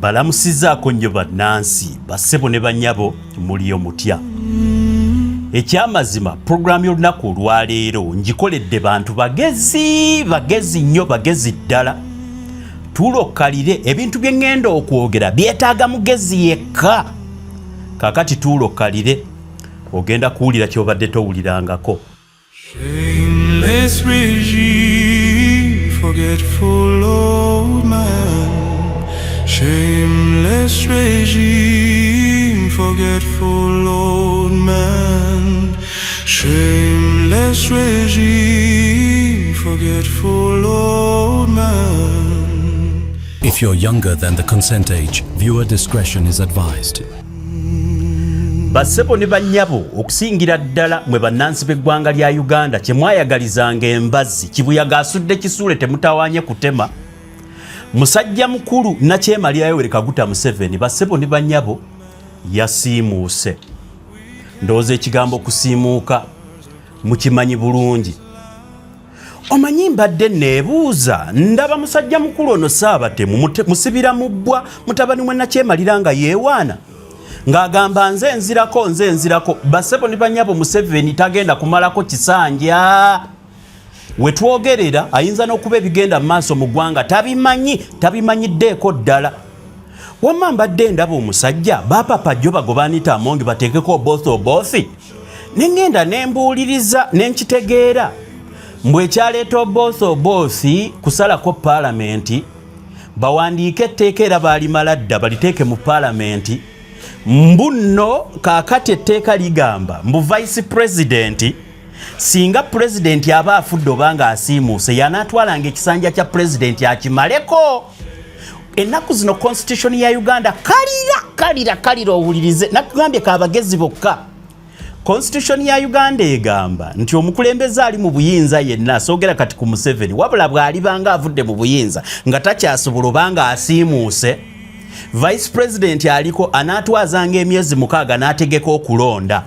Balamusizaako nnyo bannansi bassebo ne bannyabo muliyo mutya. Ekyamazima pulogulaamu y'olunaku olwaleero ngikoledde bantu bagezi nnyo bagezi ddala. Tuulokkalire ebintu bye ŋŋenda okwogera byetaaga mugezi yekka. Kaakati tuulokkalire ogenda kuwulira ky'obadde towulirangako. Shameless regime, forgetful old man. Shameless regime, forgetful old man. Shameless regime, forgetful old man. If you're younger than the consent age, viewer discretion is advised. Bassebo ne bannyabo okusingira ddala mwe bannansi b'eggwanga lya Uganda kye mwayagalizanga embazzi kibuyaga asudde kisuule temutawaanye kutema. Musajja mukulu Nakyemalira Yoweri Kaguta Museveni bassebo ne bannyabo yasiimuuse. Ndowooza ekigambo kusiimuuka mukimanyi bulungi. Omanyi mbadde neebuuza ndaba musajja mukulu ono Saabatemu musibira mu bbwa mutabani we Nakyemalira nga yeewaana ng'agamba nze nzirako bassebo ne bannyabo Museveni tagenda kumalako kisanja. We twogerera ayinza n'okuba ebigenda mu maaso mu ggwanga tabimanyiddeeko ddala. Wamma mbadde ndaba omusajja bapapajjo bagoba Anita Among bateekeko obothi ne ŋŋenda ne mbuuliriza ne nkitegeera mbwe ekyaleeta obothi kusalako paalamenti bawandiike etteeka era baalimala dda baliteeke mu paalamenti mbu nno kaakati etteeka ligamba mbu vice president singa pulezidenti aba afudde oba nga asiimuuse y'anaatwalanga ekisanja kya pulezidenti akimaleko. Ennaku zino constitution ya Uganda kalira owulirize nakugambye kaabagezi bokka. Constitution ya Uganda egamba nti omukulembeze ali mu buyinza yenna soogera kati ku Museveni wabula bw'alibanga avudde mu buyinza nga takyasobola oba nga asiimuuse vice president aliko anaatwazanga emyezi 6 n'ategeka okulonda.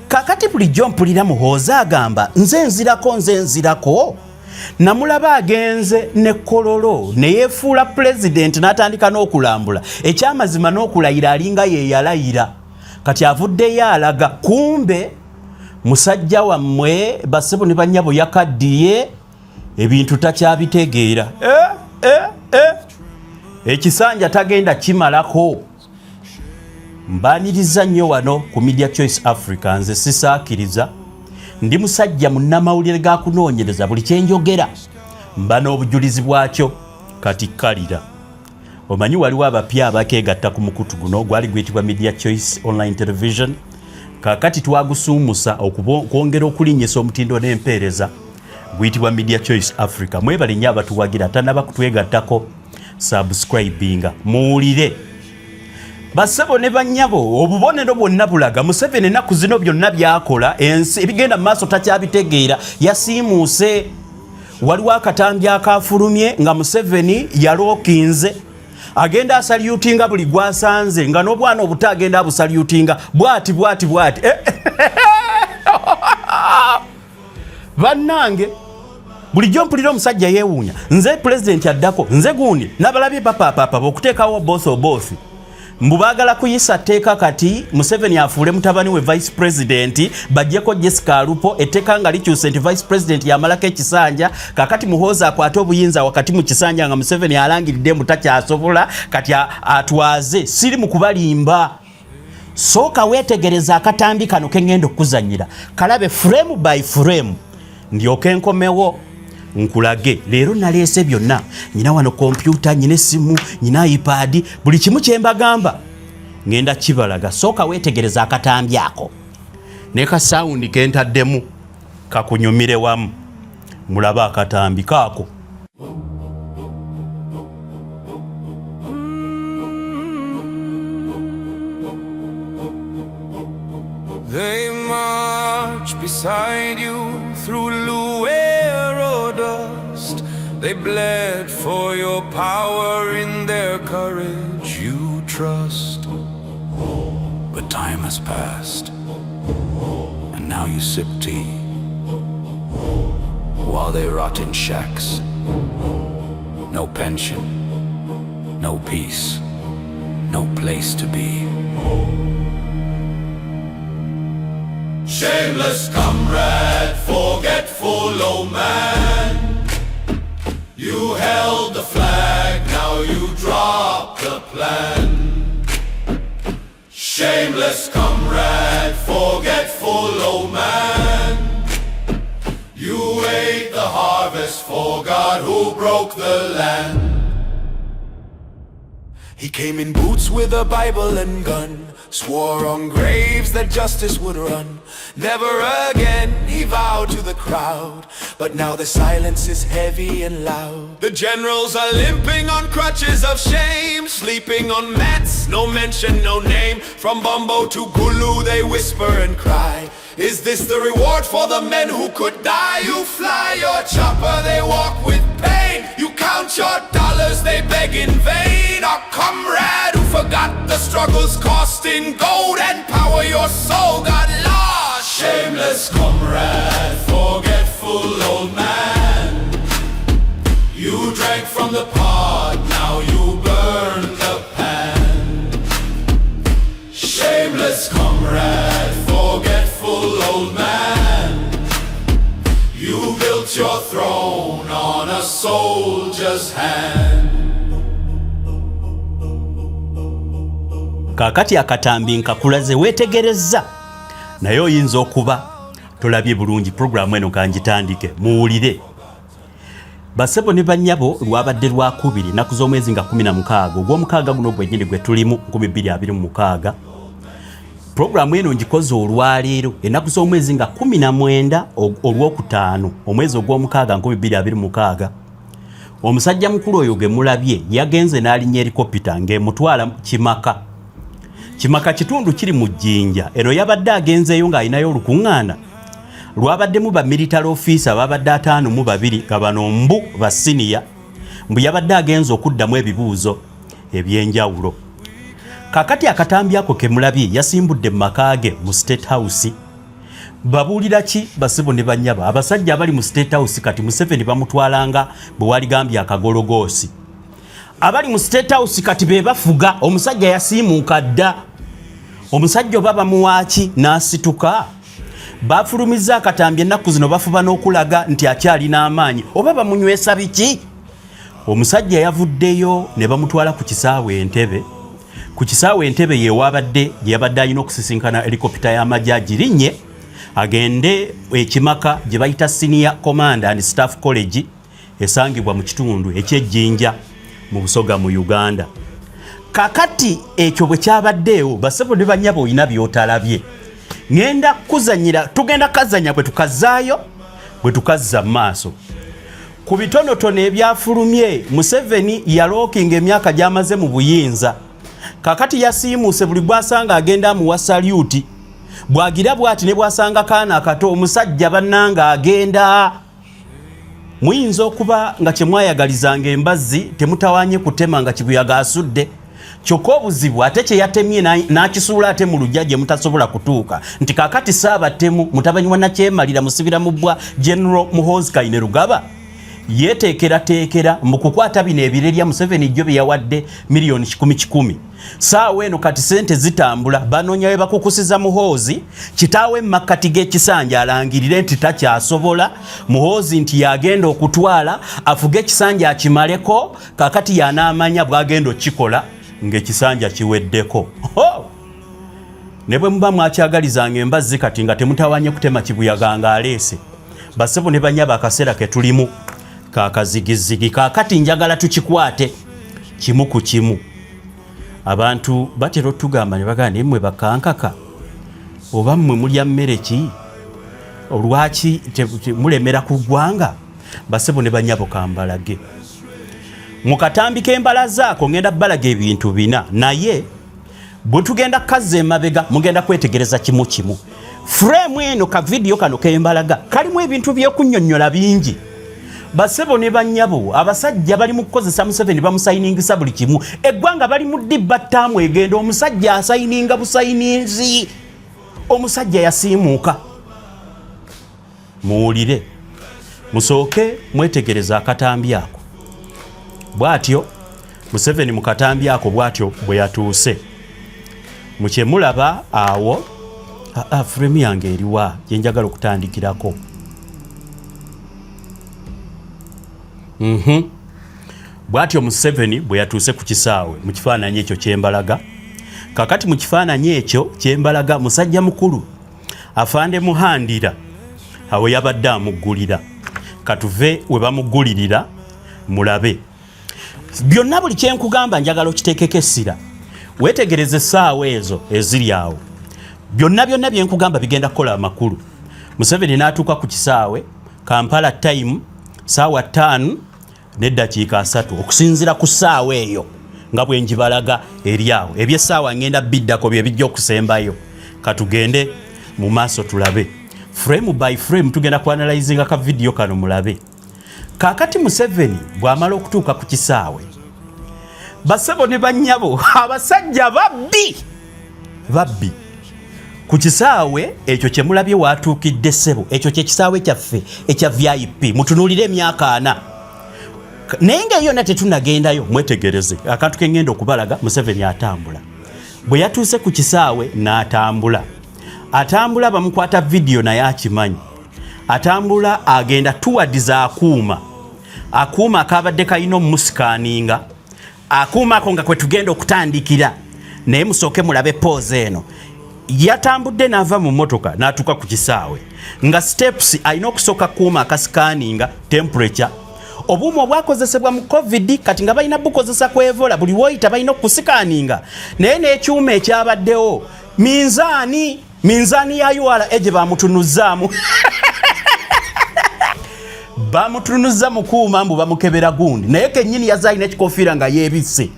Kakati bulijjo mpulira Muhoozi agamba nze nzirako namulaba agenze ne Kololo ne yeefuula president n'atandika n'okulambula ekyamazima n'okulayira alinga ye yalayira kati avuddeyo alaga kumbe musajja wammwe bassebo ne bannyabo yakaddiye ebintu takyabitegeera. Ekisanja tagenda kimalako. Mbaniriza nnyo wano ku Media Choice Africa nze sisaakiriza ndi musajja munnamawulire ga kunoonyereza buli kyenjogera mba n'obujulizi bwakyo kati kalira. Omanyi waliwo abapya abakeegatta ku mukutu guno gwali guyitibwa Media Choice Online Television kaakati twagusuumusa okwongera okulinnyisa omutindo n'empeereza guyitibwa Media Choice Africa. Mwebale nnyo abatuwagira tanaba kutwegattako subscribinga muwulire. Bassebo ne bannyabo obubonero bwonna bulaga Museveni ennaku zino byonna byakola ensi ebigenda mu maaso takyabitegeera yasiimuuse. Waliwo akatambi akafulumye nga Museveni yalookinze agenda asalyutinga buli gwasanze nga n'obwana obuto agenda abusalyutinga bwati bannange bulijjo mpulira omusajja yeewuunya nze pulezidenti addako nze gundi n'abalabye papaapapa okuteekawo obothi mbu baagala kuyisa tteeka kati Museveni afuule mutabani we vice president bajjeko Jessica Alupo etteeka nga likyuse nti vice president yamalako ekisanja kakati Muhoozi akwate obuyinza wakati mu kisanja nga Museveni alangiridde mbu takyasobola kati atwaze siri mu kubalimba. Sooka weetegereza akatambi kano kengenda okuzanyira kalabe frame by frame ndyoke enkomewo nkulage. Leero naleese byonna nyina wano kompyuta nyina essimu nyina iPad buli kimu kye mbagamba ngenda kibalaga. Sooka weetegereza akatambi ako ne ka sound kentaddemu kakunyumire wamu mulaba akatambi kaako. They march beside you through Luero dust. They bled for your power, in their courage you trust. But time has passed, and now you sip tea, while they rot in shacks. No pension, no peace, no place to be. Shameless comrade, forgetful old man, you held the flag, now you drop the plan. Shameless comrade, forgetful old man, you ate the harvest for God who broke the land. He came in boots with a Bible and gun, swore on graves that justice would run. Never again, he vowed to the crowd, but now the silence is heavy and loud. The generals are limping on crutches of shame, sleeping on mats, no mention, no name. From Bumbo to Gulu they whisper and cry, is this the reward for the men who could die? You fly your chopper, they walk with pain. You count your dollars, they beg in vain. Our comrade who forgot the struggles costing gold and power, your soul got lost. Shameless comrade, forgetful old man, you drank from the pot, now you burn the pan. Shameless comrade, forgetful old man, you built your throne on a soldier's hand. Kakati akatambi nkakulaze wetegereza naye oyinza okuba tolabye bulungi programu eno kanjitandike muwulire. Basebo ne bannyabo lwabadde lwakubiri naku z'omwezi nga 16 ogw'omukaaga guno gwennyini gwe tulimu 2026. Programu eno ngikoze olwaleero ennaku z'omwezi nga 19 olwokutaano omwezi ogw'omukaaga 2026. Omusajja mukulu oyo ge mulabye yagenze n'alinnya helikopita ng'emutwala Kimaka. Kimaka kitundu kiri mu Jjinja. Eno yabadde agenzeeyo ng'alinayo olukuŋŋaana lwabaddemu ba military officer babadde 52 nga bano mbu ba senior, mbu yabadde agenze okuddamu ebibuuzo eby'enjawulo. Kakati akatambi ako ke mulabye yasimbudde mu maka ge mu State House. Babuulira ki basibo ne bannyaba? Abasajja abali mu State House kati Museveni bamutwalanga bwe waligambye akagologoosi. Abali mu State House kati be bafuga. Omusajja yasiimuuka dda. Omusajja oba bamuwaaki n'asituka. Bafulumiza akatambi ennaku zino bafuba n'okulaga nti akyalina amaanyi oba bamunywesa biki. Omusajja yavuddeyo ne bamutwala ku kisaawe Entebbe. Ku kisaawe Entebbe yewabadde yabadde alina okusisinkana helikopita y'amajjaaji linnye agende Kimaka gye bayita Senior Command and Staff College esangibwa mu kitundu eky'Ejjinja mu Busoga mu Uganda. Kakati ekyo bwe kyabaddeewo basebo ne bannyabo olina by'otalabye. Ngenda kuzanyira tugenda kazanya bwe tukazaayo bwe tukazza maaso. Ku bitonotono ebyafulumye Museveni yalookinga emyaka gy'amaze mu buyinza. Kakati yasiimuuse buli bwasanga agenda mu wasalyuti. Bwagira bwati ne bwasanga kaana akato omusajja bannanga agenda. Muyinza okuba nga kye mwayagalizanga embazzi temutawanye kutema nga kibuyaga asudde. Kyokka obuzibu ate kye yatemye n'akisuula ate mu lujja gye mutasobola kutuuka. Nti kakati Ssaabatemu mutabani wa Nakyemalira musibira mu bwa General Muhoozi Kainerugaba yeteekerateekera mu kukwata bino ebirerya Museveni jjo bye yawadde miliyoni 10,000. Saawa eno kati sente zitambula banoonya we bakukusiza Muhoozi kitaawe mmakati g'ekisanja alangirire nti takyasobola. Muhoozi nti yagenda okutwala afuge ekisanja akimaleko kakati yanaamanya bwagenda okikola ng'ekisanja kiweddeko. Ne bwe muba mwakyagalizanga embazzi kati nga temutawanye kutema kibuyaga nga aleese. Basebo ne bannyaba akaseera ke tulimu kakazigizigi kakati njagala tukikwate kimu ku kimu. Abantu batero tugamba ne bagana mmwe bakankaka oba mmwe mulya mmere ki olwaki mulemera ku ggwanga. Basebo ne bannyabo kambalage mu katambi k'embala zaako ngenda balaga ebintu bina naye bwe tugenda kazza emabega mugenda kwetegereza kimu kimu. Frame eno ka video kano k'embalaga kalimu ebintu by'okunnyonnyola bingi. Basebo ne bannyabo abasajja bali mu kukozesa Museveni bamusayiningisa buli kimu. Eggwanga bali mu dibba ttaamu egenda omusajja asayininga busayininzi. Omusajja yasiimuuka muwulire musooke mwetegereza akatambi ako bw'atyo Museveni mu katambi ako bw'atyo bwe yatuuse mukyemulaba awo frame yange eriwa gyenjagala okutandikirako bw'atyo Museveni bwe yatuuse ku kisaawe mu kifaananyi ekyo kyembalaga kakati mu kifaananyi ekyo kyembalaga musajja mukulu Afande Muhandira awo yabadde amuggulira katuve we bamuggulirira mulabe byonna buli kyenkugamba njagala okiteekeko essira weetegereze essaawa ezo eziri awo byonna byenkugamba bigenda kukola amakulu Museveni n'atuuka ku kisaawe Kampala time ssaawa 5 n'eddakiika 3 okusinzira ku ssaawa eyo nga bwe njibalaga eri awo ebyessaawa ngenda biddako bye bijja okusembayo katugende mu maaso tulabe frame by frame tugenda kuanalyzinga ka video kano mulabe kakati Museveni bw'amala okutuuka ku kisaawe basebo ne bannyabo abasajja babbi ku kisaawe ekyo kye mulabye watuukidde ssebo ekyo kye kisaawe kyaffe ekya VIP mutunuulire emyaka 4 naye nga yonna tetunagendayo mwetegereze akantu ke ngenda okubalaga Museveni atambula bwe yatuuse ku kisaawe atambula bamukwata video naye akimanyi atambula agenda towards akuuma akabadde kalina omumusikaninga akuuma ako nga kwe tugenda okutandikira naye musooke mulabe pose eno yatambudde n'ava mu mmotoka n'atuuka ku kisaawe nga steps alina okusooka kuuma akasikaninga temperature obuuma obwakozesebwa mu covid kati nga balina bukozesa ku Ebola buli woyita balina okusikaninga naye n'ekyuma ekyabaddewo minzaani ya URA gye bamutunuzzaamu bamutunuza mukuuma mbu bamukebera gundi naye kennyini yazaalina ekikofiira nga yeebisse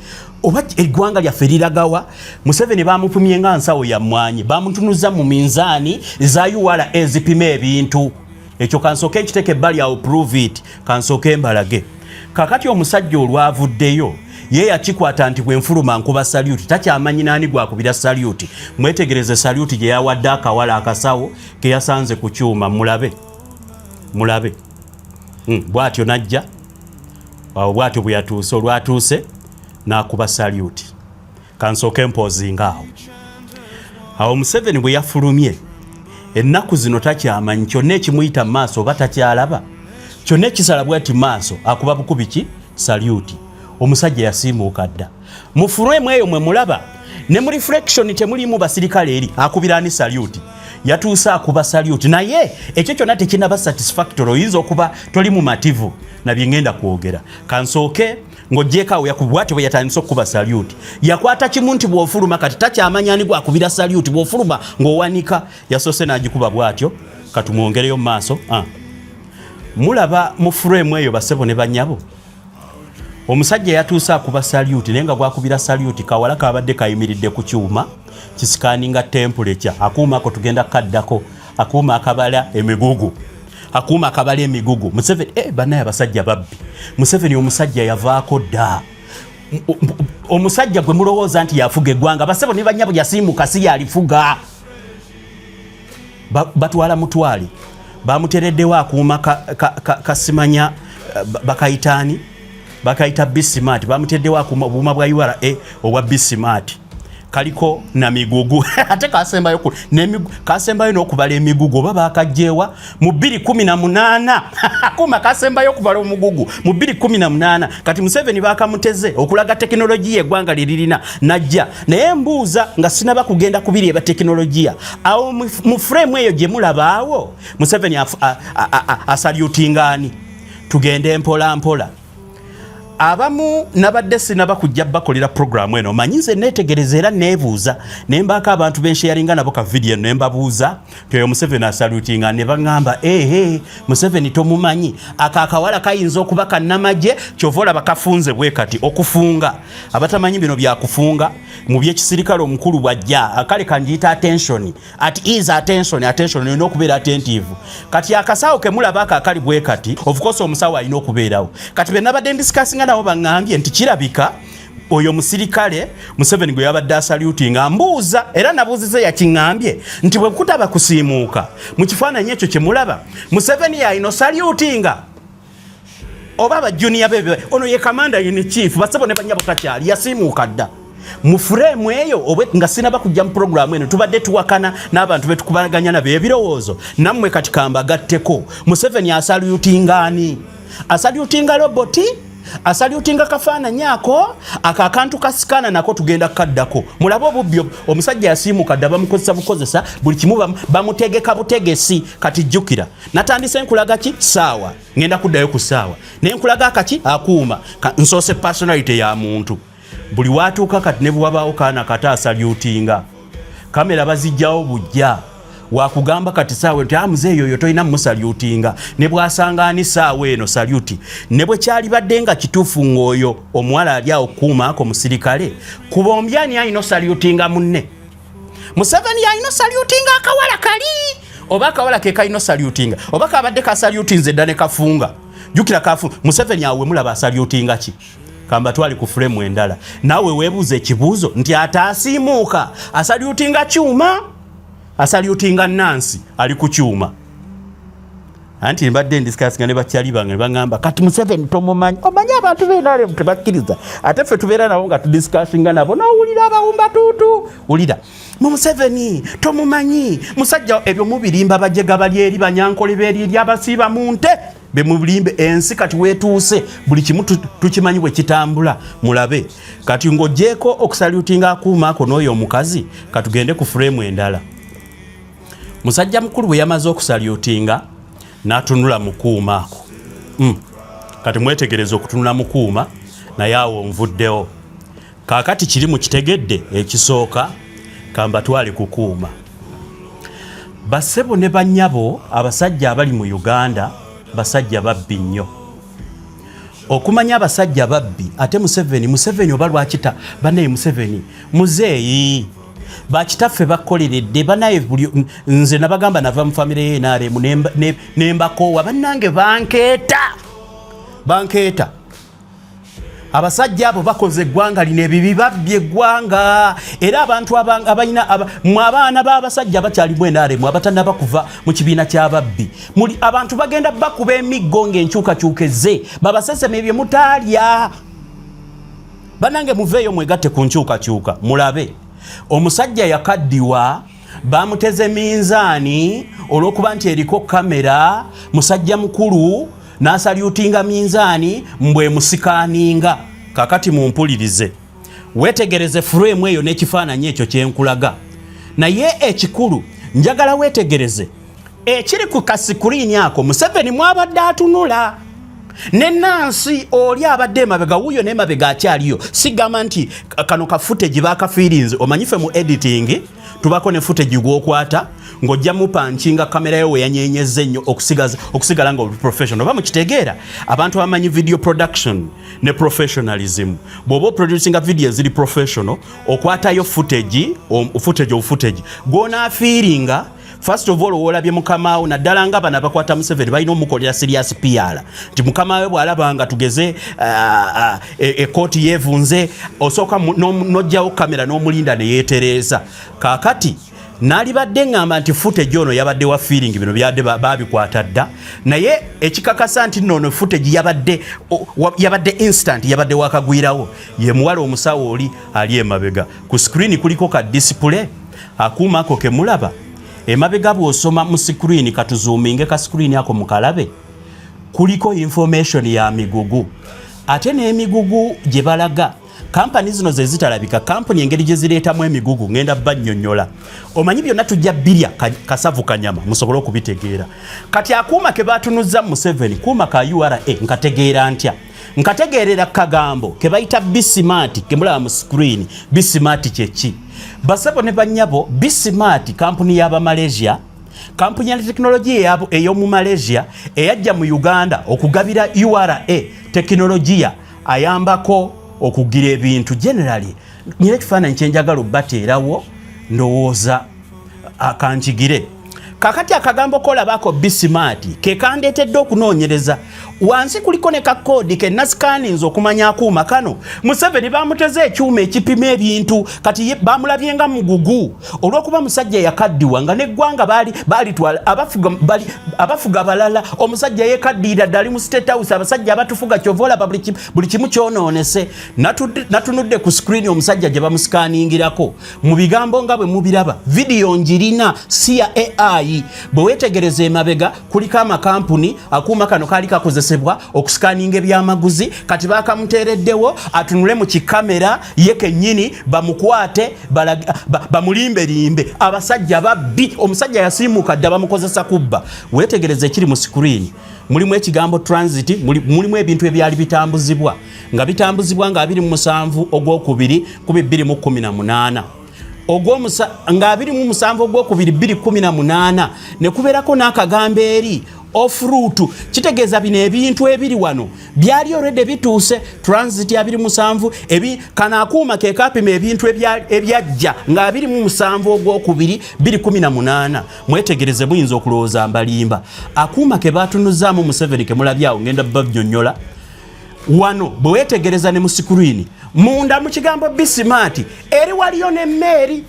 oba eggwanga lyaffe liragawa Museveni bamupimye nga nsawo ya mmwanyi bamutunuza mu minzaani za URA ezipima ebintu ekyo kansooke ekiteeke ebbali awo prove it kansooke mbalage kakati omusajja olwavuddeyo ye yakikwata nti bwenfuluma nkuba saluti takyamanyi naani gwakubira saluti mwetegereze saluti gye yawadde akawala akasawo ke yasanze ku kyuma mulabe bw'atyo najja awo bw'atyo bwe yatuuse olwatuuse n'akuba saluti kansooke mpozinga awo Museveni bwe yafulumye ennaku zino takyamanyi kyonna ekimuyita mu maaso oba takyalaba kyonna ekisala bw'ati maaso akuba bukubi ki saluti omusajja yasiimuuka dda mu frame eyo mwe mulaba ne mu reflection temulimu basirikale eri akubira ni saluti yatuusa akuba saluti naye ekyo kyonna tekinaba satisfactory oyinza okuba toli mu mativu nabye ngenda kwogera kansooke ng'oggyeko yakubwate bwe yatandisa okuba saluti yakwata kimu nti bw'ofuluma kati takyamanyani gwakubira saluti bw'ofuluma ng'owanika yasoose n'agikuba bw'atyo katumwongereyo mu maaso mulaba mu frame eyo basebo ne bannyabo omusajja yatuusa akuba saluti naye nga gwakubira saluti kawala kabadde kayimiridde ku kyuma kisikaninga temperature akuuma ako tugenda kaddako akuuma akabala emigugu Museveni banaye abasajja babbi Museveni omusajja yavaako dda omusajja gwe mulowooza nti yafuga eggwanga basebo ne bannyabo yasiimuka si yalifuga batwala mutwali bamutereddewo akuuma kasimanya bakayitaani bakayita Bismart bamuteddewo akuuma obuuma bwa URA obwa Bismart kaliko na migugu ate kasembayo n'okubala emigugu oba bakajjeewa mu 2018 akuuma kasembayo okubala omugugu mu 2018 kati Museveni bakamuteze okulaga tekinologiya eggwanga liririna najja naye mbuuza nga sinaba kugenda kubiri eba tekinologiya awo mu frame eyo gye mulabaawo Museveni asalutingani tugende mpola abamu nabadde sinaba kujja bakolera programu eno manyinze netegereza era nebuuza nembaka abantu bensharinga nabo ka video nembabuuza kyo Museveni asalutinga ne bangamba Museveni tomumanyi akakawala kayinza okuba kannamaje kyovola bakafunze bwe kati okufunga abatamanyi bino bya kufunga mu byekisirikale omukulu bwajja akale kanjita attention no okubeera attentive kati akasawo ke mulabaka akali bwe kati of course omusawo alina okubeerawo kati be nabadde discussing nabo bangambye nti kirabika oyo musirikale Museveni gwe yabadde asalutinga mbuuza era nabuuzize yakiŋŋambye nti bwe kutaba kusiimuuka mu kifaananyi ekyo kye mulaba Museveni yalina salutinga oba abajuniya bebe ono ye kamanda in chief basebo ne banyabo kakyali yasiimuuka dda mu frame eyo obwe nga sinaba kujja mu program eno tubadde tuwakana n'abantu betukubaganya nabo ebirowoozo nammwe kati kambagatteko Museveni asalutinga ani asalutinga roboti asalutinga kafaananyi ako akantu kasikana nako tugenda kaddako mulabo obubyo omusajja yasiimuuka dda bamukozesa bukozesa buli kimu bamutegeka butegesi kati jjukira natandise nkulaga ki saawa ngenda kuddayo ku saawa naye nkulaga akaki akuuma nsoose personality ya muntu buli watuuka kati ne bwabaawo kaana kata asalutinga kamera bazijjawo bujja wakugamba kati saawe nti muzeeyo oyo tolina musalutinga ne bwasanga ani saawe eno saluti ne bwe kyali badde nga kituufu ng'oyo omuwala ali awo kuuma ako musirikale kubombya ani alina salutinga munne Museveni alina salutinga akawala kali oba akawala ke kalina salutinga oba kabadde kasalutinze dda ne kafunga jjukira kafunga Museveni awe mulaba asalutinga ki kamba twali ku frame endala naawe weebuuza ekibuuzo nti ataasiimuuka asalutinga kyuma asalutinga Nancy ali ku kyuma anti mbadde ndisikasinga ne bakyali bange ne bangamba kati Museveni tomumanyi omanyi abantu b'enale tebakkiriza ate ffe tubeera nabo nga tudisikasinga nabo n'owulira abawumba tuutu wulira mu Museveni tomumanyi musajja ebyo mubirimba bajega bali eri banyankole beeri abasiiba mu nte be mubirimbe ensi kati weetuuse buli kimu tukimanyi bwe kitambula mulabe kati ng'ogjeeko okusalutinga akuuma ako n'oyo omukazi katugende ku frame endala musajja mukulu bwe yamaze okusalutinga n'atunula mu kuuma ako kati mwetegereza okutunula mu kuuma naye awo nvuddewo kaakati kiri mu kitegedde ekisooka kamba twali ku kuuma bassebo ne bannyabo abasajja abali mu Uganda basajja babbi nnyo okumanya abasajja babbi ate Museveni oba lwakita banaye Museveni muzeeyi bakitaffe bakoleredde banaye nze nabagamba nava mu famire ye NRM nembakoowa bannange bankeeta abasajja abo bakoze eggwanga lino ebibi babbye eggwanga era abantu abalina mu abaana b'abasajja bakyalimu NRM abatannaba kuva mu kibiina ky'ababbi muli abantu bagenda bakuba emiggo ng'enkyukakyukeze babaseseme bye mutaalya bannange muveeyo mwegatte ku nkyukakyuka mulabe omusajja yakaddiwa bamuteze minzaani olw'okuba nti eriko kamera musajja mukulu n'asalutinga minzaani mbwe musikaaninga kakati mumpulirize weetegereze frame eyo n'ekifaananyi ekyo kyenkulaga naye ekikulu njagala weetegereze ekiri ku kasikuriini ako Museveni mwabadde atunula ne Nancy oli abadde emabega wuyo n'emabega akyaliyo sigamba nti kano ka footage baakafiirinze omanyife mu editing tubako ne footage gw'okwata ng'ojja mupanchinga kamera yo weyanyenyeze nnyo okusigala nga oli professional oba mukitegeera abantu abamanyi video production ne professionalism bw'oba producinga video ziri professional okwatayo footage gw'onaafiiringa first of all olabye mukamaawo naddala nga bana bakwata Museveni balina omukolera serious PR nti mukamaawe bw'alabanga tugeze ekooti yeevunze osooka n'ojjawo kamera n'omulinda ne yeetereeza kaakati nalibadde ngamba nti footage ono yabadde wa feeling bino byadde babikwata dda naye ekikakasa nti nno footage yabadde instant yabadde wakagwirawo ye muwala omusawo oli ali emabega ku screen kuliko ka display akuuma ako ke mulaba emabega bw'osoma mu screen katuzoominge ka screen ako mukalabe kuliko information ya migugu ate n'emigugu gye balaga kampani zino ze zitalabika kampani engeri gye zireetamu emigugu ngenda bannyonnyola omanyi byonna tujja birya kasavu kanyama musobole okubitegeera kati akuuma ke batunuzza Museveni kuuma ka URA nkategeera ntya nkategeerera kagambo ke bayita Bismart ke mulaba mu screen Bismart kyeki basabo ne bannyabo Bismart kampuni y'aba Malaysia kampuni ya teknologiya ey'omu Malaysia eyajja mu Uganda okugabira URA teknologiya ayambako okugira ebintu generally nyine kifaananyi kyenjagala obbateerawo ndowooza akankigire kakati akagambo kolabako Bismart ke kandeetedde okunoonyereza wansi kuliko ne kakodi ke nasikaninza okumanya akuuma kano. Museveni bamuteze ekyuma ekipima ebintu kati bamulabye nga mugugu olw'okuba musajja yakaddiwa nga n'eggwanga balitwala abafuga balala. Omusajja yekaddiira ddali mu State House, abasajja abatufuga kyova olaba buli kimu kyonoonese. Natunudde ku screen omusajja gye bamusikaningirako mu bigambo nga bwe mubiraba, video njirina si ya AI. Bwe weetegereza emabega kuliko amakampuni akuuma kano kaali kakozesebwa okusikaninga ebyamaguzi, kati bakamuteereddewo atunule mu kikamera ye kennyini bamukwate bamulimberimbe. Abasajja babbi, omusajja yasiimuka dda bamukozesa kubba. Weetegereza ekiri mu screen mulimu ekigambo transit, mulimu ebintu ebyali bitambuzibwa nga 27 ogwokubiri 2018 nga 27 ogwokubiri 2018 ne kubeerako n'akagambo eri off route. Kitegeeza bino ebintu ebiri wano byali already bituuse. Transit ya 27 kana akuuma ke kapima ebintu ebyajja nga 27 ogwokubiri 2018. Mwetegereze muyinza okulowooza mbalimba akuuma ke batunuzaamu Museveni ke mulabyawo ngenda babnyonnyola wano. Bwe weetegereza ne mu screen munda mu kigambo Bismart eri waliyo n'emmeeri.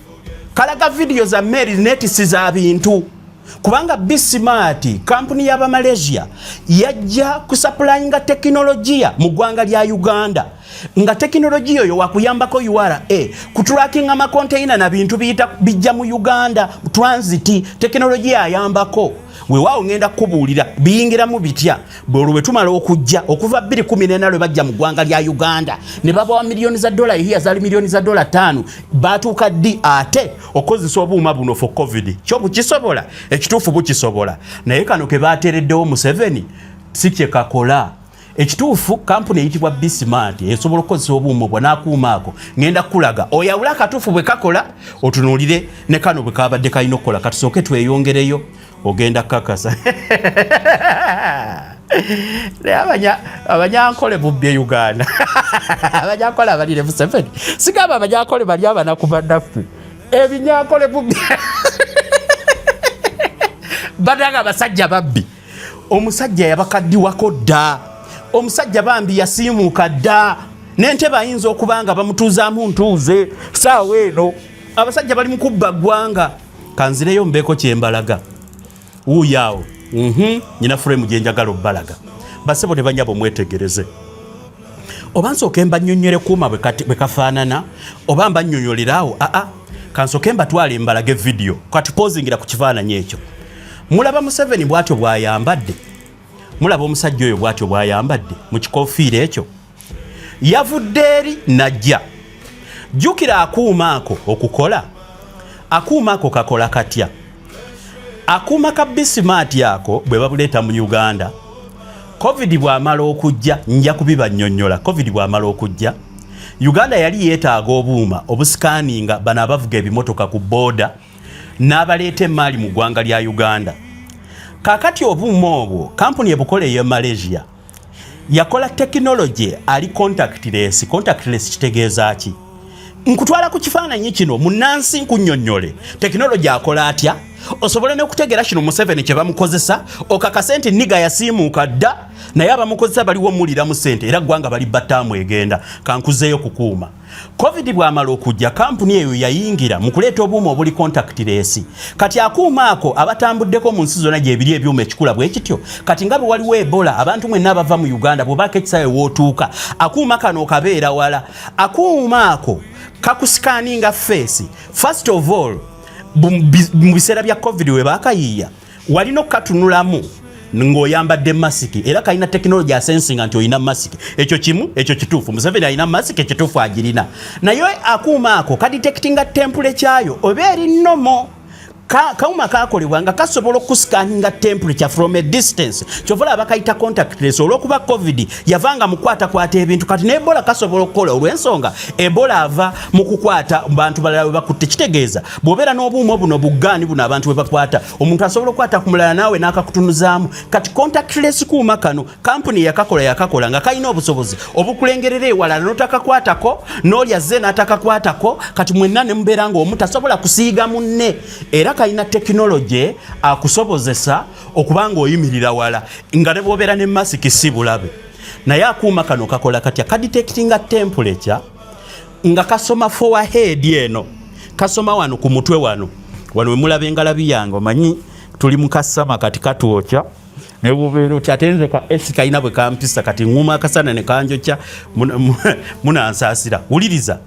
Kalaga video za mmeeri netisi za bintu kubanga Bismart kampuni y'aba Malaysia yajja kusupplyinga teknolojia mu ggwanga lya Uganda nga teknolojia yo wakuyambako URA kutracking ama container na bintu bijja mu Uganda transit. Teknolojia ayambako weewaawo ngenda kubuulira biyingiramu bitya bwe tumala okujja okuva 2014 lwe bajja mu ggwanga lya Uganda ne babawa milioni za dola hiya zali milioni za dola 5 baatuuka ddi ate okozesa obuuma buno for COVID. Kyo bukisobola, ekituufu bukisobola, naye kano ke baateereddewo Museveni si kye kakola. Ekituufu kampuni eyitibwa Bismart esobola okukozesa obuuma bwa n'akuuma ako ngenda kulaga oyawula akatuufu bwe kakola otunuulire ne kano bwe kabadde kalina okukola. Katusooke tweyongereyo ogenda kakasa. Abanyankole bubye Uganda. Abanyankole abalire Museveni sigamba abanyankole bali abanaku bannaffe ebinyankole bubye badaga abasajja babbi. Omusajja yabakaddiwako dda, omusajja bambi yasiimuuka dda n'entebe ayinza okubanga bamutuuzaamu ntuuze saawa eno. Abasajja bali mu kubba ggwanga. Kanzireyo mbeeko kyembalaga uuyaawo nyina frame gye njagala obbalaga. Basebo ne banyabo mwetegereze oba nsooke mbannyonnyere kuuma bwe kafaanana oba mbannyonnyolerawo kansooke mbatwale embalage video kati pozingira ku kifaananyi ekyo. Mulaba Museveni bw'atyo bw'ayambadde, mulaba omusajja oyo bw'atyo bw'ayambadde mu kikofiira ekyo yavudde eri najja. Jjukira akuuma ako okukola, akuuma ako kakola katya? Akuuma ka Bismart ako bwe babuleeta mu Uganda, COVID bw'amala okujja, nja kubibannyonnyola. COVID bw'amala okujja, Uganda yali yeetaaga obuuma obusikaninga bano abavuga ebimotoka ku booda n'abaleeta emmaali mu ggwanga lya Uganda. Kaakati obuuma obwo kampuni ebukola eyo Malaysia yakola technology ali contactless. Contactless kitegeeza ki? Nkutwala ku kifaananyi kino munnansi nkunnyonnyole technology akola atya osobole n'okutegeera kino Museveni kye bamukozesa okakasa nti niga yasiimuuka dda naye abamukozesa baliwo mulira mu ssente era ggwanga bali battaamu egenda. Kankuzeeyo kukuuma. COVID bw'amala okujja kampuni eyo yayingira mu kuleeta obuuma obuli contactless. Kati akuuma ako abatambuddeko mu nsi zonna gyebiri ebyuma ekikula bwe kityo kati nga bwe waliwo Ebola abantu mwenna abava mu Uganda bw'obaako ekisawe wootuuka akuuma kano okabeera wala. Akuuma ako kakusikaninga face. First of all mu biseera bya COVID we baakayiiya walina okukatunulamu ng'oyambadde masiki era kalina technology asensinga nti oyina masiki. Ekyo kimu, ekyo kituufu. Museveni alina masiki, ekituufu agirina. Naye akuuma ako kadetectinga temperature kyayo oba eri nnomo. Kauma kakolebwa nga kasobola okusikaninga temperature from a distance. Kyovola abakayita contactless olw'okuba COVID yavanga mu kwata ebintu kati ne Ebola kasobola okukola olw'ensonga Ebola ava mu kukwata bantu balala we bakutte. Kitegeeza bw'obeera n'obuuma buno buggaani buno abantu we bakwata omuntu asobola okukwata ku mulala naawe n'akakutunuzaamu. Kati contactless kuuma kano kampuni yakakola nga kalina obusobozi obukulengerera ewalala n'otakakwatako n'olya zze n'atakakwatako kati mwenna ne mubeera ng'omuntu asobola kusiiga munne era kalina technology akusobozesa okubanga oyimirira wala nga ne bw'obeera ne masiki si bulabe. Naye akuuma kano kakola katya kadetectinga temperature nga kasoma forehead eno kasoma wano ku mutwe wano we mulaba engalabi yange omanyi tuli mu kasama kati katuokya ne bubeera oti ate nze ka esi kalina bwe kampisa kati nguma akasana ne kanjokya munansaasira. Wuliriza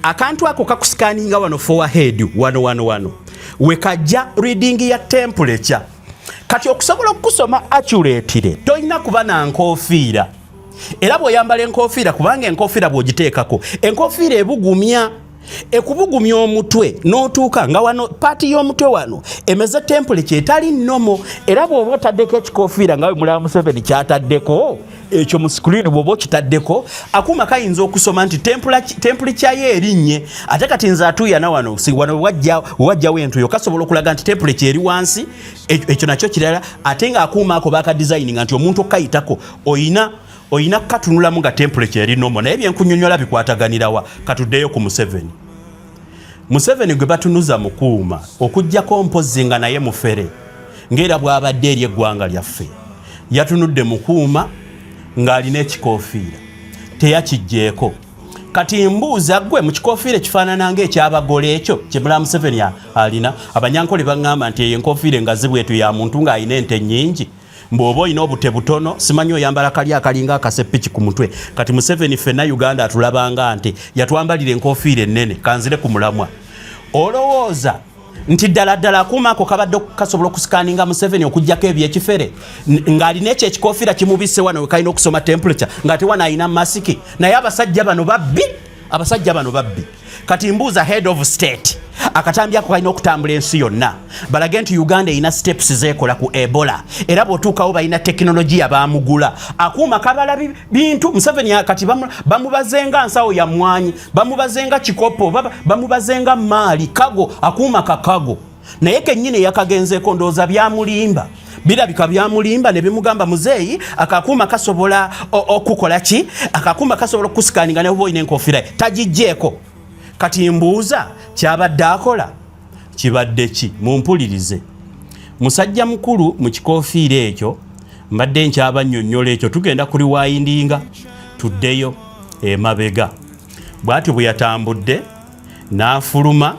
akantu ako kakusikaninga wano forehead wano we kajja reading ya temperature. Kati okusobola okusoma accurate toyina kuba na nkoofiira. Era bw'oyambala enkoofiira kubanga enkoofiira bw'ogiteekako enkoofiira ebugumya ekubugumya omutwe n'otuuka nga wano paati y'omutwe wano emeze temperature etali nnomo. Era bw'oba otaddeko ekikoofiira nga we mulaba Museveni kyataddeko ekyo mu screen bw'oba okitaddeko akuuma kayinza okusoma nti temperature ye erinnye ate kati nze atuuyana wano wano wajjawo entuyo kasobola okulaga nti temperature eri wansi ekyo nakyo kirala ate nga akuuma ako baakadesigninga nti omuntu okayitako oyina kukatunulamu nga temperature eri nomo. Naye byenkunyonyola bikwataganirawa katuddeyo ku Museveni gwe batunuza mukuuma okujjako mpozi nga naye mufere ng'era bw'abadde eri eggwanga lyaffe yatunudde mukuuma ng'alina ekikoofiira teyakijjeeko. Kati mbuuza gwe mu kikoofiira ekifaanana ng'ekyabagole ekyo kye Mulamu Museveni alina abanyankole baŋŋamba nti eyo enkoofiira engazi bwetu ya muntu ng'alina ente nnyingi mbw'oba olina obute butono simanyi oyambala kali akalinga akasepiki ku mutwe. Kati Museveni ffenna Uganda atulabanga nti yatwambalira enkoofiira ennene kanzire ku mulamwa. Olowooza nti ddala akuuma ako kabadde kasobola okusikaninga Museveni okujjako ebyekifere ng'alina ekyo ekikoofiira kimubisse wano we kalina okusoma temperature ng'ate wano alina masiki. Naye abasajja bano babbi. Kati mbuuza head of state akatambi ako kalina okutambula ensi yonna balage nti Uganda erina steps zeekola ku Ebola era bw'otuukawo balina tekinologiya baamugula. Akuuma kabala bintu Museveni kati bamubazenga nsawo ya mwanyi bamubazenga kikopo bamubazenga maali kago akuuma kakago. Naye kennyini yakagenzeeko ndowooza byamulimba birabika byamulimba ne bimugamba muzeeyi akakuuma kasobola okukola ki akakuuma kasobola okusikaninga ne bwoba olina enkoofiira tagijjeeko. Kati mbuuza kyabadde akola kibadde ki? Mumpulirize. Musajja mukulu mu kikoofiira ekyo mbadde nkyabannyonnyola ekyo tugenda kuli wayindinga tuddeyo emabega. Bw'atyo bwe yatambudde n'afuluma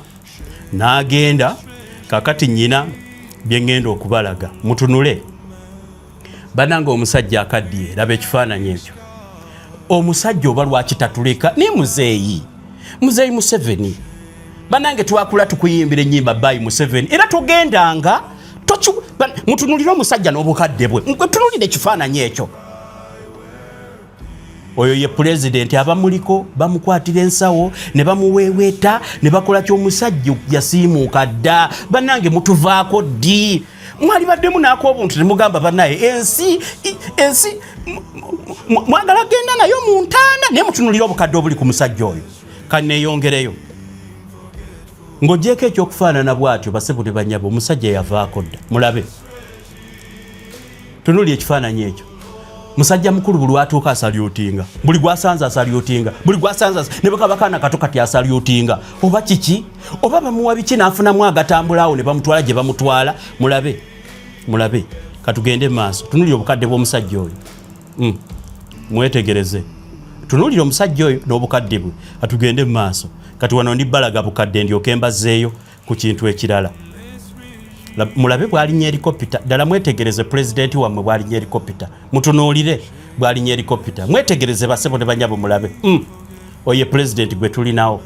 n'agenda. Kakati nnyina bye ŋŋenda okubalaga mutunule. Bannange omusajja akaddiye laba ekifaananyi ekyo. Omusajja oba lwaki tatuleka ni muzeeyi Museveni. Bannange twakula tukuyimbira ennyimba Bayi Museveni era togendanga mutunulire omusajja n'obukadde bwe mutunulire ekifaananyi ekyo. Oyo ye pulezidenti abamuliko bamukwatira ensawo ne bamuweeweeta ne bakola ky'omusajja yasiimuuka dda. Bannange mutuvaako ddi mwali baddemu naako obuntu ne mugamba bannaye ensi mwagala genda nayo mu ntaana naye mutunulire obukadde obuli ku musajja oyo. Kaneeyongereyo ng'ogyeko ekyokufaanana bw'atyo basebo ne banyabo omusajja yavaako dda. Mulabe tunulire ekifaananyi ekyo. Musajja mukulu buli atuuka asalyutinga buli gwasanza asalyutinga buli gwasanza ne bakabakana kato kati asalyutinga. Oba kiki oba bamuwa biki n'afunamu agatambulaawo ne bamutwala gye bamutwala. Mulabe katugende mu maaso tunulire obukadde bw'omusajja oyo. Mwetegereze tunulire omusajja oyo n'obukadde bwe atugende mu maaso. Kati wano ndi balaga bukadde ndyoke mbazzeeyo ku kintu ekirala. Mulabe bw'alinnya helikopita ddala mwetegereze pulezidenti wammwe bw'alinnya helikopita mutunuulire bw'alinnya helikopita mwetegereze basebo ne banyabo mulabe. Oye pulezidenti gwe tulinawo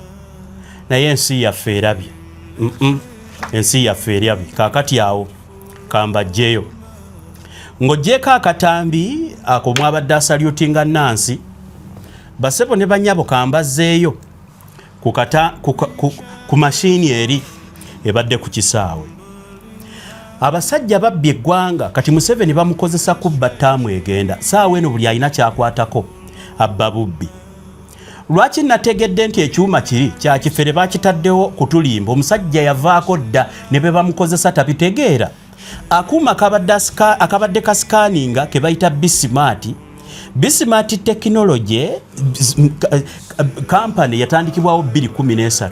naye ensi yaffe erabye. Ensi yaffe erabye kaakati awo kambajjeyo ng'oggyeko akatambi ako mwabadde asalyutinga Nansi basebo ne banyabo kambazzeeyo ku mashini eri ebadde ku kisaawe. Abasajja babbye eggwanga kati Museveni bamukozesa kubba ttaamu egenda saawa eno buli alina kyakwatako abba bubbi. Lwaki nategedde nti ekyuma kiri kyakifere bakitaddewo kutulimba omusajja yavaako dda ne be bamukozesa tabitegeera. Akuuma akabadde kasikaninga ke bayita Bismart Technology company yatandikibwawo 2013.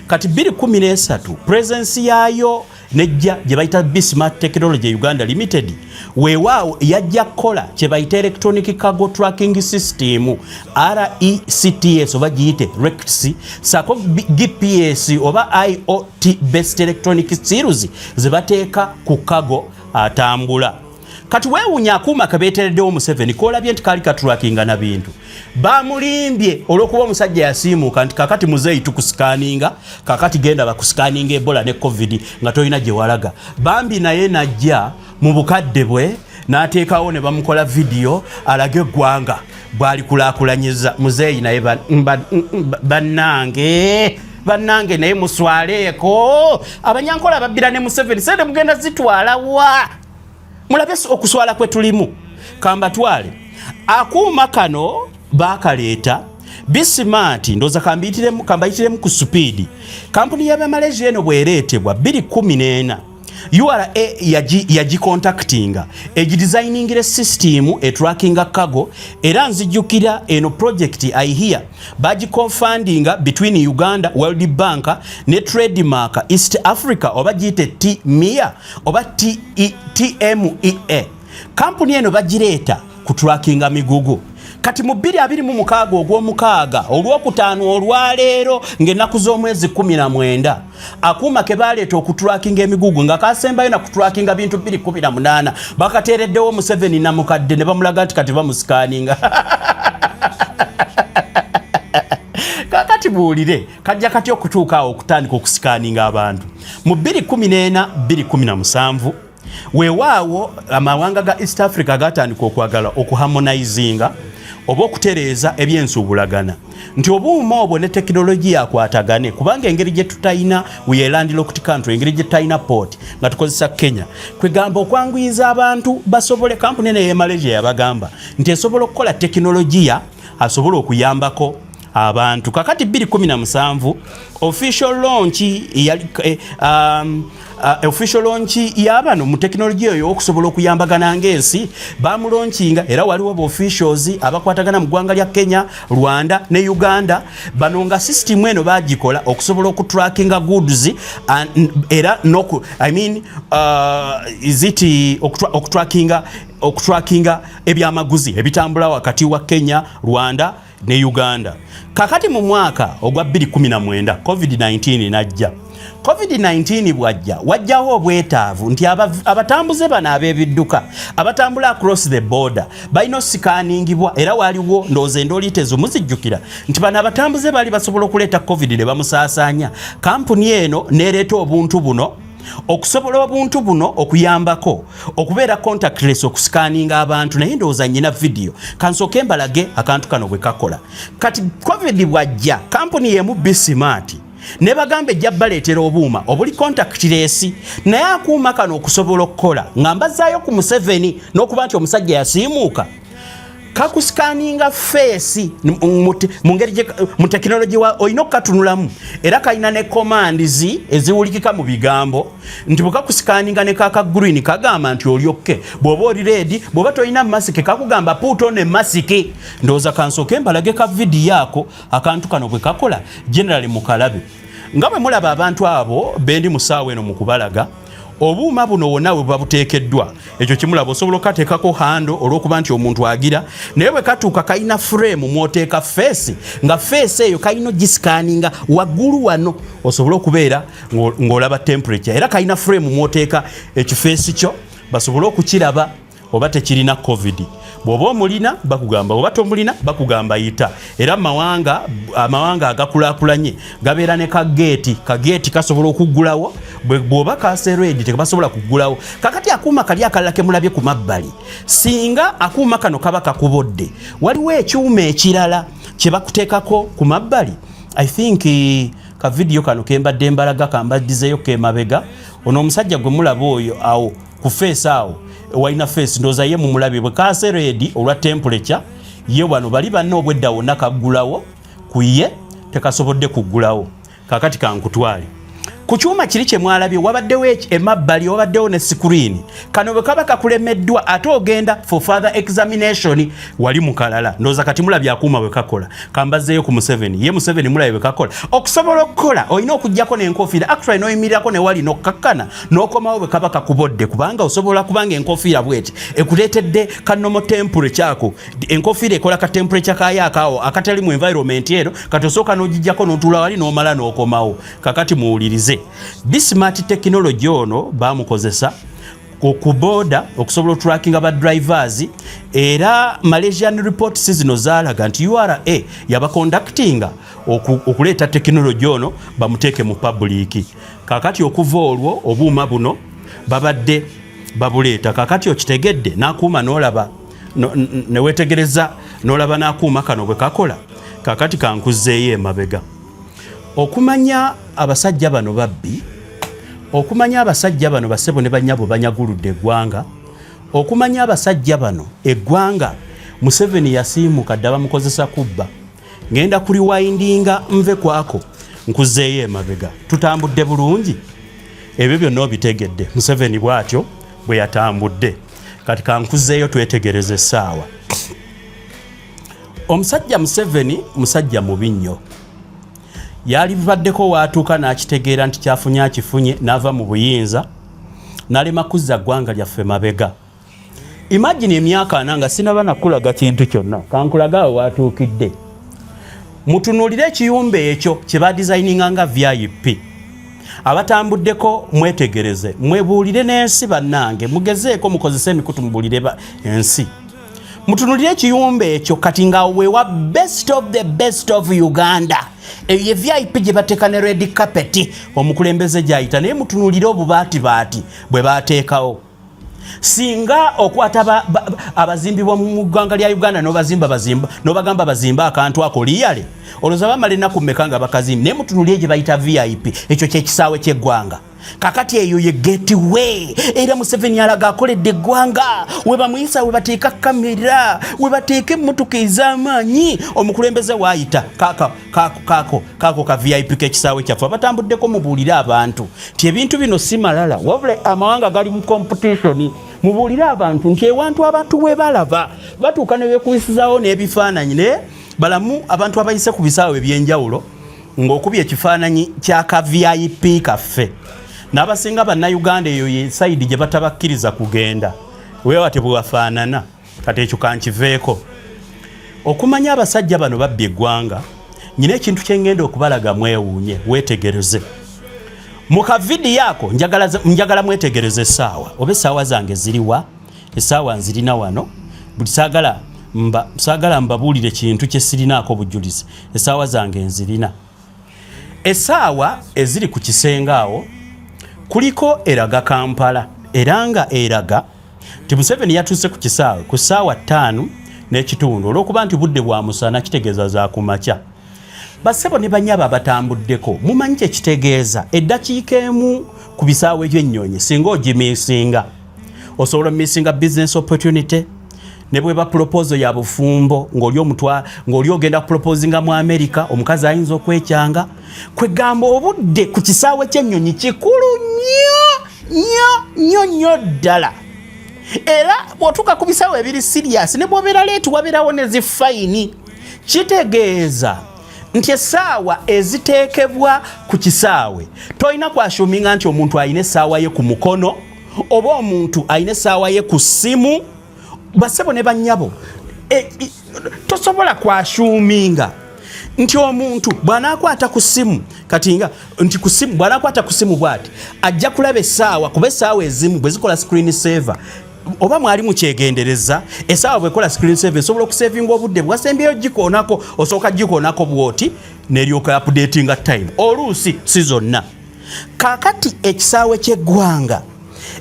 Kati 2013 presence yaayo nejja gye bayita Bismart Technology Uganda Limited weewaawo yajja kukola kye bayita Electronic Cargo Tracking System RECTS oba giyite RECTS sako GPS oba IoT based electronic series ze bateeka ku kago atambula. Kati weewunya akuuma kabeetereddewo Museveni koolabye nti kaali katrackinga na bintu bamulimbye olw'okuba omusajja yasiimuuka nti kakati muzeeyi tukusikaninga kakati genda bakusikaninga Ebola ne Covid nga tolina gye walaga. Bambi naye najja mu bukadde bwe n'ateekawo ne bamukola vidiyo alage eggwanga bwali kulaakulanyiza muzeeyi naye bannange naye muswaleeko abanyankola babbira ne Museveni sente mugenda zitwala wa mulabe okuswala kwe tulimu kambatwale akuuma kano bakaleeta Bismart ndoza kambayitiremu ku speed kampuni ya Malaysia eno bwereetebwa 2014 URA yagicontactinga egidesigningira system trackinga cargo era nzijukira eno project I hear bagicofundinga between Uganda World Bank ne Trademark East Africa oba gite TMEA oba TMEA kampuni eno bagireta ku trackinga migugu. Kati mu 2026 ogw'omukaaga olw'okutaano olwaleero ng'ennaku z'omwezi 19 akuuma ke baleeta okutrackinga emigugu nga kasembayo na kutrackinga bintu 218 bakateereddewo Museveni na mukadde ne bamulaga nti kati bamusikaninga kakati buulire kajja kati okutuuka awo okutandika okusikaninga abantu mu 2014 2017 weewaawo amawanga ga East Africa gatandika okwagala okuharmonizinga oba okutereeza ebyensuubulagana nti obuuma obwo ne tekinologiya akwatagane kubanga engeri gye tutayina we landlocked country engeri gye tutayina port nga tukozesa Kenya kwegamba okwanguyiza abantu basobole kampuni ne Malaysia yabagamba nti esobola okukola tekinologiya asobola okuyambako abantu. Kakati 2017 official launch yabano mu teknologiya yo okusobola okuyambagana ng'ensi bamulaunchinga era waliwo officials abakwatagana mu ggwanga lya Kenya, Rwanda ne Uganda bano nga system eno bagikola okusobola okutrackinga goods era noku okutrackinga ebyamaguzi ebitambula wakati wa Kenya, Rwanda ne Uganda. Kakati mu mwaka ogwa 2019 COVID-19 najja. COVID-19 wajjawo obwetaavu nti abatambuze bano ab'ebidduka abatambula across the border balinaosikaningibwa era waliwo ndooze endolitezo muzijjukira nti bano abatambuze bali basobola okuleeta COVID ne bamusaasaanya. Kampuni eno neereeta obuntu buno okusobola obuntu buno okuyambako okubeera contactless okusikaninga abantu naye ndowooza nnyina video kansooke mbalage akantu kano bwe kakola. Kati COVID bwajja kampuni yemu Bismart ne bagamba ejja baleetera obuuma obuli contactless naye akuuma kano okusobola okukola nga mbazaayo ku Museveni n'okuba nti omusajja yasiimuuka kakusikaninga face mu ngeri mu tekinologi wa oyina okukatunulamu era kalina ne commands eziwulikika mu bigambo nti bwekakusikaninga ne kaka green kagamba nti olyokke bw'oba oli ready bw'oba tolina masiki kakugamba put on a mask. Ndowooza kansooke mbalage ka video ako akantu kano bwe kakola generally mukalabe nga bwe mulaba abantu abo bendi mu ssaawa eno mu kubalaga obuuma buno wonna bwe babuteekeddwa ekyo kimulaba osobola okateekako hando olw'okuba nti omuntu agira naye bwe katuuka kalina frame mwoteeka face nga face eyo kalina gisikaninga waggulu wano osobola okubeera ng'olaba temperature era kalina frame mwoteeka ekifeesi kyo basobole okukiraba oba tekirina COVID. Bw'oba omulina bakugamba oba tomulina bakugamba yita era amawanga agakulaakulanye gabeera ne kageeti kasobola okuggulawo bw'oba kasereedi tebasobola kuggulawo. Kakati akuuma kali akalala ke mulabye ku mabbali singa akuuma kano kaba kakubodde waliwo ekyuma ekirala kye bakuteekako ku mabbali. I think ka video kano kembadde mbalaga kambaddizeyo kemabega ono omusajja gwe mulaba oyo awo ku face awo waina face ndoza ye mu mulabi bwe kase ready olwa temperature ye wano bali banno obwedda wonna kaggulawo kuye tekasobodde kuggulawo. Kakati kankutwali ku kyuma kiri kye mwalabye wabaddewo emabbali wabaddewo ne screen kano bwe kaba kakulemeddwa ate ogenda for further examination wali mukalala ndooza kati mulabye akuuma bwe kakola kambazzeeyo ku Museveni ye Museveni mulabye bwe kakola okusobola okukola olina okujjako n'enkofiira actually n'oyimirirako ne wali n'okkakkana n'okomawo bwe kaba kakubodde kubanga osobola kubanga enkofiira bweti ekuleetedde kanomo tempure kyako enkofiira ekola ka temperature kayo akaawo akatali mu environment ero kati osooka n'ogijjako n'otuula wali n'omala n'okomawo kakati muwulirize this smart technology ono bamukozesa okuboda okusobola otrackinga ba drivers era Malaysian reports zino zaalaga nti URA yabaconductinga okuleeta technology ono bamuteeke mu public kakati okuva olwo obuuma buno babadde babuleeta kakati okitegedde n'akuuma n'olaba ne wetegereza n'olaba n'akuuma kano bwe kakola kakati kankuzzeeyo emabega okumanya abasajja bano babbi okumanya abasajja bano basebo ne banyabo banyaguludde eggwanga okumanya abasajja bano eggwanga Museveni yasiimuka dda bamukozesa kubba ngenda kuli windinga nve kwako nkuzzeeyo emabega tutambudde bulungi ebyo byonna obitegedde Museveni bw'atyo bwe yatambudde kati kankuzzeeyo twetegereze essaawa omusajja Museveni musajja mubi nnyo yali baddeko waatuuka n'akitegeera nti kyafunye akifunye n'ava mu buyinza n'alema kuzza ggwanga lyaffe mabega imagine emyaka ana nga sinaba nakulaga kintu kyonna kankulaga awo waatuukidde mutunuulire ekiyumba ekyo kye badesigninga nga VIP abatambuddeko mwetegereze mwebuulire n'ensi bannange mugezeeko mukozese emikutu mubuulire ensi mutunuulire ekiyumba ekyo kati nga wewa best of the best of Uganda ye VIP gye bateeka ne red carpet omukulembeze gyayita naye mutunuulire obubaati bwe bateekawo singa okwata abazimbi b'omu ggwanga lya Uganda n'obagamba bazimba akantu ako liyale olowooza bamala ennaku mmeka nga bakazimbi naye mutunuulire gye bayita VIP ekyo kyekisaawe ky'eggwanga kakati eyo ye gateway era Museveni alaga akoledde eggwanga we bamuyisa we bateeka kamera we bateeka emmotoka ez'amaanyi omukulembeze waayita kako ka VIP k'ekisaawe kyaffe abatambuddeko mubuulire abantu nti ebintu bino si malala wabula amawanga gali mu competition mubuulire abantu nti ewantu abantu we balaba batuuka ne beekubisizaawo n'ebifaananyi ne balamu abantu abayise ku bisaawe eby'enjawulo ng'okubya ekifaananyi ky'aka VIP kaffe n'abasinga bannayuganda eyo ye sayidi gye batabakkiriza kugenda weewa tebwafaanana kati ekyo kankiveeko okumanya abasajja bano babbye eggwanga nyina ekintu kye ngenda okubalaga mwewuunye weetegereze mu kavidiyo ako njagala mwetegereze essaawa oba essaawa zange ziriwa essaawa nzirina wano buli saagala mbabuulire kintu kye sirinaako bujulizi essaawa zange nzirina essaawa eziri ku kisenge awo kuliko eraga Kampala era nga eraga nti Museveni yatuuse ku kisaawe ku ssaawa 5:30 olw'okuba nti budde bwa musana kitegeeza za kumakya basebo ne banyaba abatambuddeko mumanyi kye kitegeeza eddakiika emu ku bisaawe by'ennyonyi singa ogimiisinga osobola miisinga business opportunity ne bwe ba proposal ya bufumbo ng'oli ogenda kuproposinga mu America omukazi ayinza okwekyanga kwegamba obudde ku kisaawe ky'ennyonyi kikulu nnyo ddala era bw'otuuka ku bisaawe ebiri serious ne bw'obeera leetu wabeerawo ne zifayini kitegeeza nti essaawa eziteekebwa ku kisaawe tolina kwashuminga nti omuntu alina essaawa ye ku mukono oba omuntu alina essaawa ye ku ssimu basebo ne bannyabo tosobola kwashuminga nti omuntu bw'anaakwata ku ssimu kati nga nti ku ssimu bw'anaakwata ku ssimu bw'ati ajja kulaba essaawa kuba essaawa ezimu bwe zikola screen saver oba mwali mukyegendereza essaawa bwekola screen saver esobola okusevinga obudde bwasembyeyo gikoonako osooka gikoonako bwoti neryoka updatinga time oluusi si zonna kaakati ekisaawe ky'eggwanga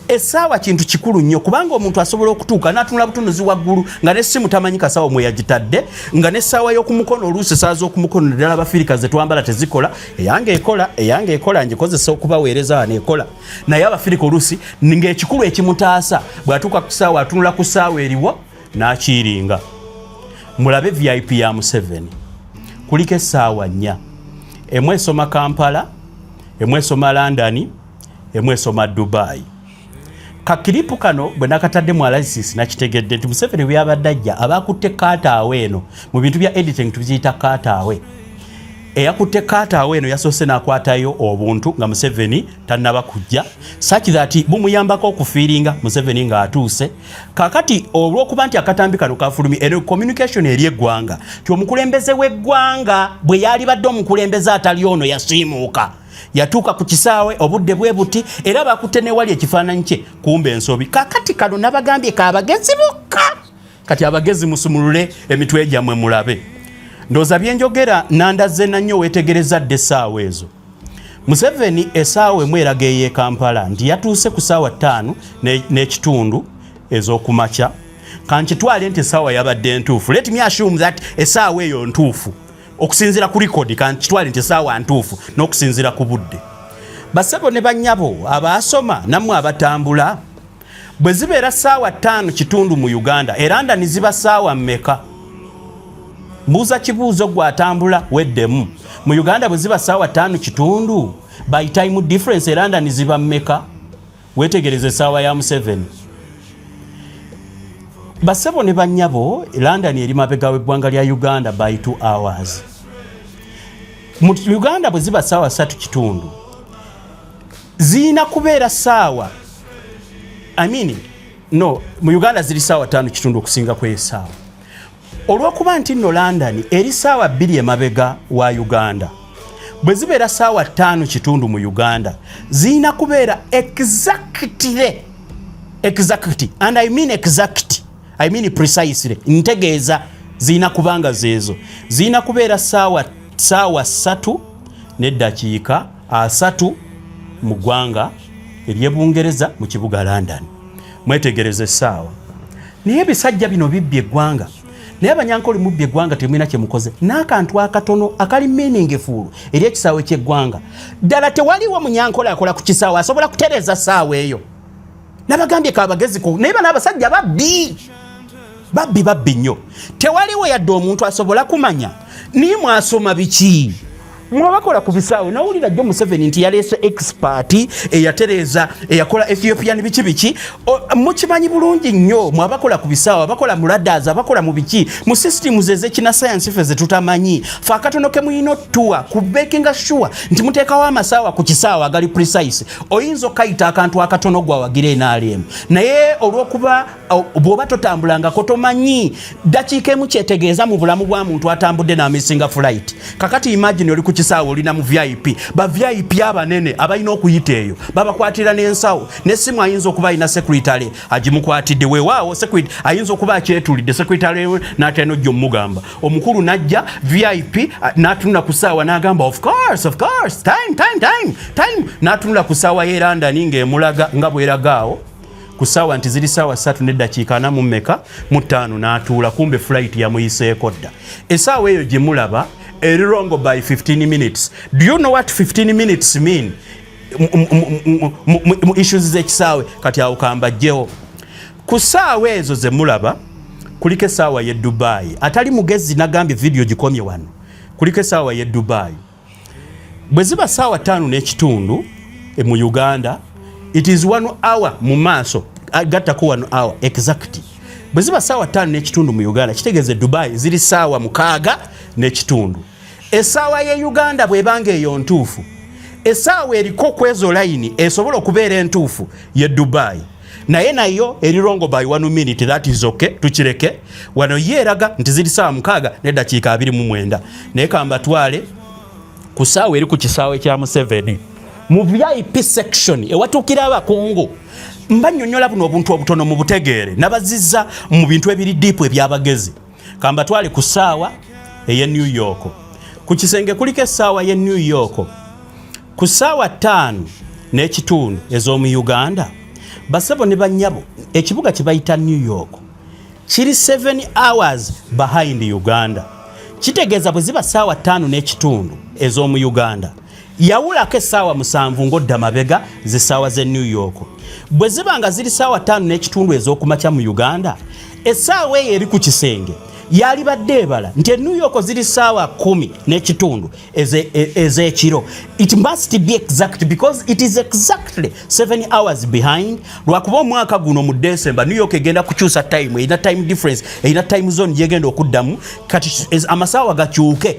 essaawa kintu kikulu nnyo kubanga omuntu asobola okutuuka n'atunula butunuzi waggulu nga n'essimu tamanyi kasaawa mwe yagitadde nga n'essaawa y'okumukono oluusi essaawa z'okumukono neddala abafirika ze twambala tezikola eyange ekola ngikozesa okubaweereza wano ekola naye abafirika oluusi ng'ekikulu ekimutaasa bw'atuuka ku ssaawa atunula ku ssaawa eriwo n'akiiringa mulabe VIP ya Museveni kuliko essaawa 4 emu esoma Kampala emwesoma London, emwesoma Dubai. Kakiripu kano bwe nakatadde mu analysis nakitegedde nti Museveni byabadde ajja abakutte kaataawe eno mu bintu bya editing tubiyita kaataawe. Eyakutte kaataawe eno yasoose n'akwatayo obuntu nga Museveni tannaba kujja such that bumuyambako okufiiringa Museveni ng'atuuse. Kakati olw'okuba nti akatambi kano kafulumi eno communication eri eggwanga ti omukulembeze w'eggwanga bwe yali badde omukulembeze atali ono yasiimuuka yatuuka ku kisaawe obudde bwe buti era bakutte ne wali ekifaananyi kye kumbe ensobi. Kakati kano nabagambye kaabagezi bokka kati abagezi musumulule emitwe gyammwe mulabe. Ndoza byenjogera nandaze nnyo wetegereza dde essaawa ezo. Museveni essaawa emu eraga ey'e Kampala nti yatuuse ku ssaawa 5 n'ekitundu ez'okumakya. Kankitwale nti essaawa yabadde ntuufu. Let me assume that essaawa eyo ntuufu. Okusinzira ku record kankitwale nti essaawa ntuufu n'okusinzira ku budde. Basebo ne bannyabo abaasoma nammwe abatambula bwe zibeera ssaawa 5 kitundu mu Uganda era London ziba ssaawa mmeka? Mbuuza kibuuzo gwatambula weddemu. Mu Uganda bwe ziba ssaawa 5 kitundu by time difference era London ziba mmeka? Wetegereze essaawa ya Museveni. Basebo ne bannyabo London eri mabega w'eggwanga lya Uganda by 2 hours. Mu Uganda bwe ziba ssaawa 3 kitundu ziina kubeera ssaawa mu Uganda ziri ssaawa 5 kitundu okusinga kw'essaawa. Olw'okuba nti nno London eri ssaawa 2 emabega wa Uganda bwe zibeera ssaawa 5 kitundu mu Uganda ziina kubeera exactly and I mean precisely ntegeeza ziina kubanga zeezo ziina kubeera ssaawa 3 n'eddakiika 3 mu ggwanga ery'Ebungereza mu kibuga London. Mwetegereze essaawa. Naye ebisajja bino bibbye eggwanga naye abanyankole mubbye eggwanga temwina kye mukoze n'akantu akatono akali meaningful eri ekisaawe ky'eggwanga. Ddala tewaliwo munyankole akola ku kisaawe asobola kutereeza ssaawa eyo. Nabagambye kaabagezi ko naye bano abasajja babbi nnyo. Tewaliwo yadde omuntu asobola kumanya niye mwasoma biki mwabakola ku bisaawe. Nawulira jjo Museveni nti yaleese expert eyatereeza eyakola Ethiopian biki mukimanyi bulungi nnyo mwabakola ku bisaawe abakola mu radars abakola mu biki mu systems ez'ekina science feze tutamanyi fa katono ke muyino tuwa ku baking sure nti muteekawo amasaawa ku kisaawe agali precise oyinza okayita akantu akatono gwa wagire NRM naye olw'okuba bw'oba totambulangako tomanyi dakiika emu kyetegeeza mu bulamu bwa muntu atambudde n'amisinga flight. Kakati imagine oli ku kisaawe olina mu VIP ba VIP abanene abalina okuyita eyo babakwatira n'ensawo n'essimu ayinza okuba alina secretary agimukwatidde weewaawo secretary ayinza okuba akyetulidde secretary n'ateno jjo mugamba omukulu najja VIP n'atunula ku ssaawa n'agamba of course time n'atunula ku ssaawa y'e London ng'emulaga nga bweragaawo ku ssaawa nti ziri ssaawa 3 n'eddakiika 45 n'atuula kumbe flight yamuyiseeko dda. Essaawa eyo gye mulaba eri wrong by 15 minutes. Do you know what 15 minutes mean? Mu issues z'ekisaawe kati awo kambajjeho. Ku ssaawa ezo ze mulaba kuliko essaawa y'e Dubai. Atali mugezi nagambye video gikomye wano. Kuliko essaawa y'e Dubai. Bwe ziba ssaawa 5 n'ekitundu mu Uganda it is 1 hour mu maaso agattako 1 hour exact. Bwe ziba ssaawa 5 n'ekitundu mu Uganda kitegeeze Dubai ziri ssaawa 6 n'ekitundu. Essaawa ye Uganda bwebanga eyo ntuufu essaawa eriko kwezo line esobola okubeera entuufu ye Dubai nayo eri wrong by 1 minute. That is okay tukireke wano yeeraga nti ziri ssaawa 6 n'eddakiika 29 naye kambatwale ku ssaawa eri ku kisaawe kya Museveni mu VIP section ewatuukira abakungu. Mbannyonnyola buno obuntu obutono mu butegeere nabazizza mu bintu ebiri deep ebyabagezi. Kambatwale ku ssaawa eye New York ku kisenge kuliko essaawa ye New York ku ssaawa 5 n'ekitundu ez'omu Uganda. Basebo ne bannyabo ekibuga kye bayita New York kiri 7 hours behind Uganda. Kitegeeza bwe ziba ssaawa 5 n'ekitundu ez'omu Uganda yawulako essaawa 7 ng'odda mabega z'essaawa ze New York. Bwe ziba nga ziri ssaawa 5 n'ekitundu ez'okumakya mu Uganda essaawa eyo eri ku kisenge yali badde ebala nti New York ziri saawa 10 n'ekitundu ez'ekiro. It must be exact because it is exactly 7 hours behind. Lwakuba omwaka guno mu December New York egenda kukyusa time, erina time difference, erina time zone gyegenda okuddamu kati amasaawa gakyuke.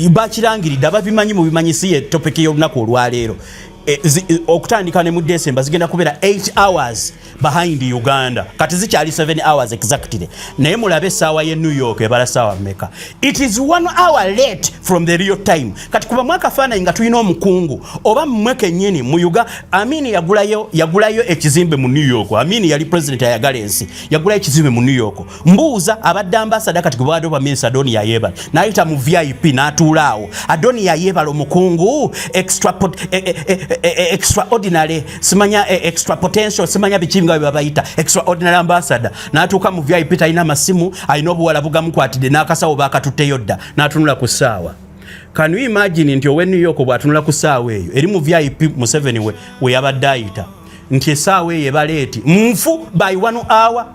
Bakirangiridde ababimanyi mu bimanyisi ye topic y'olunaku olwaleero. Okutandika ne mu December zigenda kubeera 8 hours behind Uganda. Kati zikyali 7 hours exactly. Naye mulabe essaawa ye New York ebala ssaawa mmeka. It is 1 hour late from the real time. Kati kuba mwaka faana nga tulina omukungu oba mmwe kennyini mu Uganda. Amini yagulayo ekizimbe mu New York. Amini yali president ayagala ensi. Yagulayo ekizimbe mu New York. Mbuuza abadde ambassador kati gwe bwadde Minisita Adonia Yebala. N'ayita mu VIP n'atuulaawo. Adonia Yebala omukungu extraordinary simanya extra potential simanya bikinga babayita extraordinary ambassador n'atuuka mu VIP talina masimu alina obuwala bugamukwatidde n'akasawo bakatuteyo dda n'atunula ku ssaawa. Can you imagine nti owe New York bw'atunula ku ssaawa eyo eri mu VIP Museveni we yabadde ayita nti essaawa eyo ebala eti nfu by 1 hour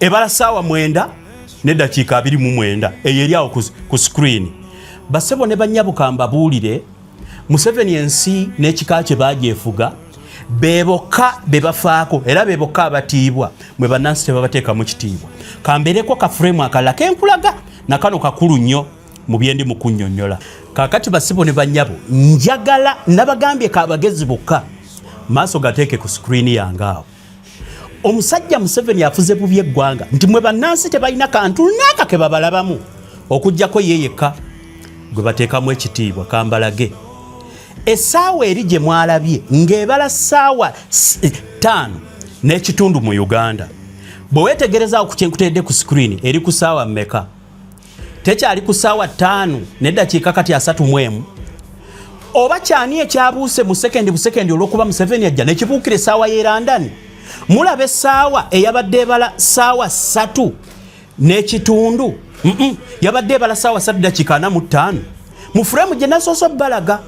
ebala ssaawa 9 n'eddakiika 29 eyo eri awo ku screen. Basebo ne bannyabuka mbabuulire Museveni ensi n'ekika kye bagyefuga beboka bebafaako era beboka abatiibwa mwe bannansi tebabateeka mu kitiibwa. Kambereko ka frame akala kenkulaga na kano kakulu nnyo mu byendi mu kunnyonnyola. Kaakati basibo ne bannyabo njagala nabagambye kaabagezi bokka maaso gateeke ku screen yange awo. Omusajja Museveni afuze bubi eggwanga nti mwe bannansi tebalina kantu naaka ke babalabamu okuggyako yeyeka gwe bateekamu ekitiibwa kambalage. Essaawa eri gye mwalabye ng'ebala ssaawa 5 n'ekitundu mu Uganda. Bwe weetegereza ku kyenkutedde ku screen eri ku ssaawa mmeka? Tekyali ku ssaawa 5 n'eddakiika kati 31. Oba kyani ekyabuuse mu busekendi olw'okuba Museveni ajja n'ekibuukira essaawa y'e London? Mulaba essaawa eyabadde ebala ssaawa 3 n'ekitundu. Yabadde ebala ssaawa 3 dakiika 45 mu frame gye nasoose balaga.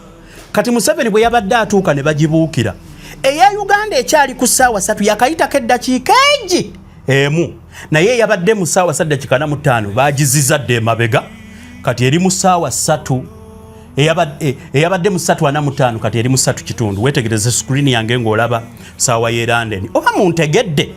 Kati Museveni bwe yabadde atuuka ne bagibuukira eya Uganda ekyali ku ssaawa 3 yakayitako eddakiika egi emu naye yabadde mu ssaawa 3 dakiika 45 bagizizadde emabega kati eri mu ssaawa 3 eyabadde mu 3:45 kati eri mu 3 kitundu. Weetegereze screen yange ng'olaba ssaawa y'e London oba muntegedde.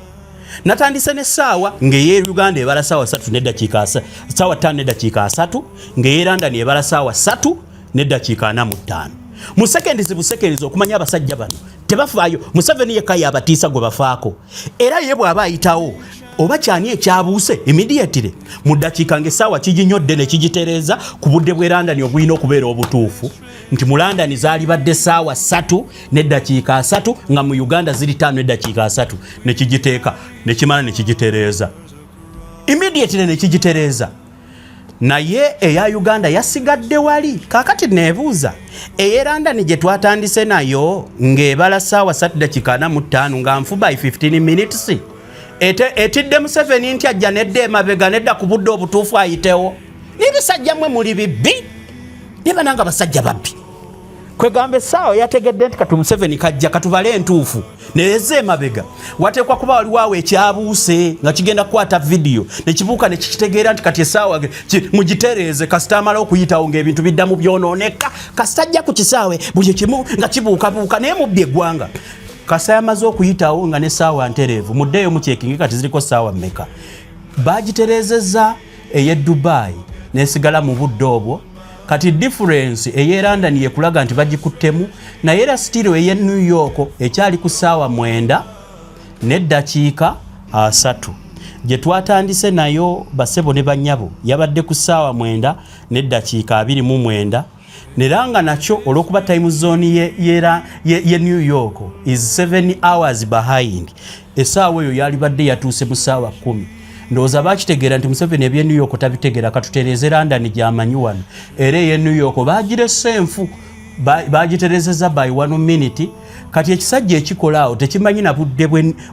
Natandise n'essaawa ng'eye Uganda ebala ssaawa 3 n'eddakiika ssaawa 5 n'eddakiika 3 ng'eye London ebala ssaawa 3 n'eddakiika 45. Mu seconds okumanya abasajja bano tebafaayo. Museveni yekka yabatiisa gwe bafaako era ye bw'aba ayitawo oba kyani ekyabuuse immediately mu ddakiika ng'essaawa kiginyodde ne kigitereeza ku budde bwe London obulina okubeera obutuufu nti mu London zaali badde ssaawa 3 n'eddakiika 3 nga mu Uganda ziri 5 n'eddakiika 3 ne kigiteeka ne kimala ne kigitereeza immediately ne kigitereeza. Naye eya Uganda yasigadde wali. Kaakati neebuuza ey'e London gye twatandise nayo ng'ebala ssaawa 3 dakiika 45 nga nfu by 15 minutes etidde Museveni nti ajja nedda emabega nedda ku budde obutuufu ayitewo. N'ebisajja mmwe muli bibbi ne bananga basajja babbi. Kwegamba essaawa yategedde nti kati Museveni kajja katubale entuufu neeze emabega wateekwa kuba waliwo awo ekyabuuse nga kigenda kukwata video ne kibuuka ne kikitegeera nti kati essaawa mugitereeze kasita amala okuyitawo ng'ebintu biddamu byonooneka kasita ajja ku kisaawe buli kimu nga kibuukabuuka naye mubbi eggwanga. Kasita yamaze okuyitawo nga n'essaawa ntereevu muddeeyo mukyekinge kati ziriko ssaawa mmeka. Bagitereezezza ey'e Dubai n'esigala mu budde obwo. Kati difference ey'e London yekulaga nti bagikuttemu naye era still ey'e New York ekyali ku ssaawa 9 n'eddakiika 3 gye twatandise nayo basebo ne bannyabo yabadde ku ssaawa 9 n'eddakiika 29 neranga nakyo olw'okuba time zone ye New York is 7 hours behind. Essaawa eyo yalibadde yatuuse mu ssaawa 10. Ndowooza bakitegeera nti Museveni ebye New York tabitegeera katutereeze London gy'amanyi wano era ye New York bagirese enfu bagiterezeza by 1 minute. Kati ekisajja ekikola awo tekimanyi na budde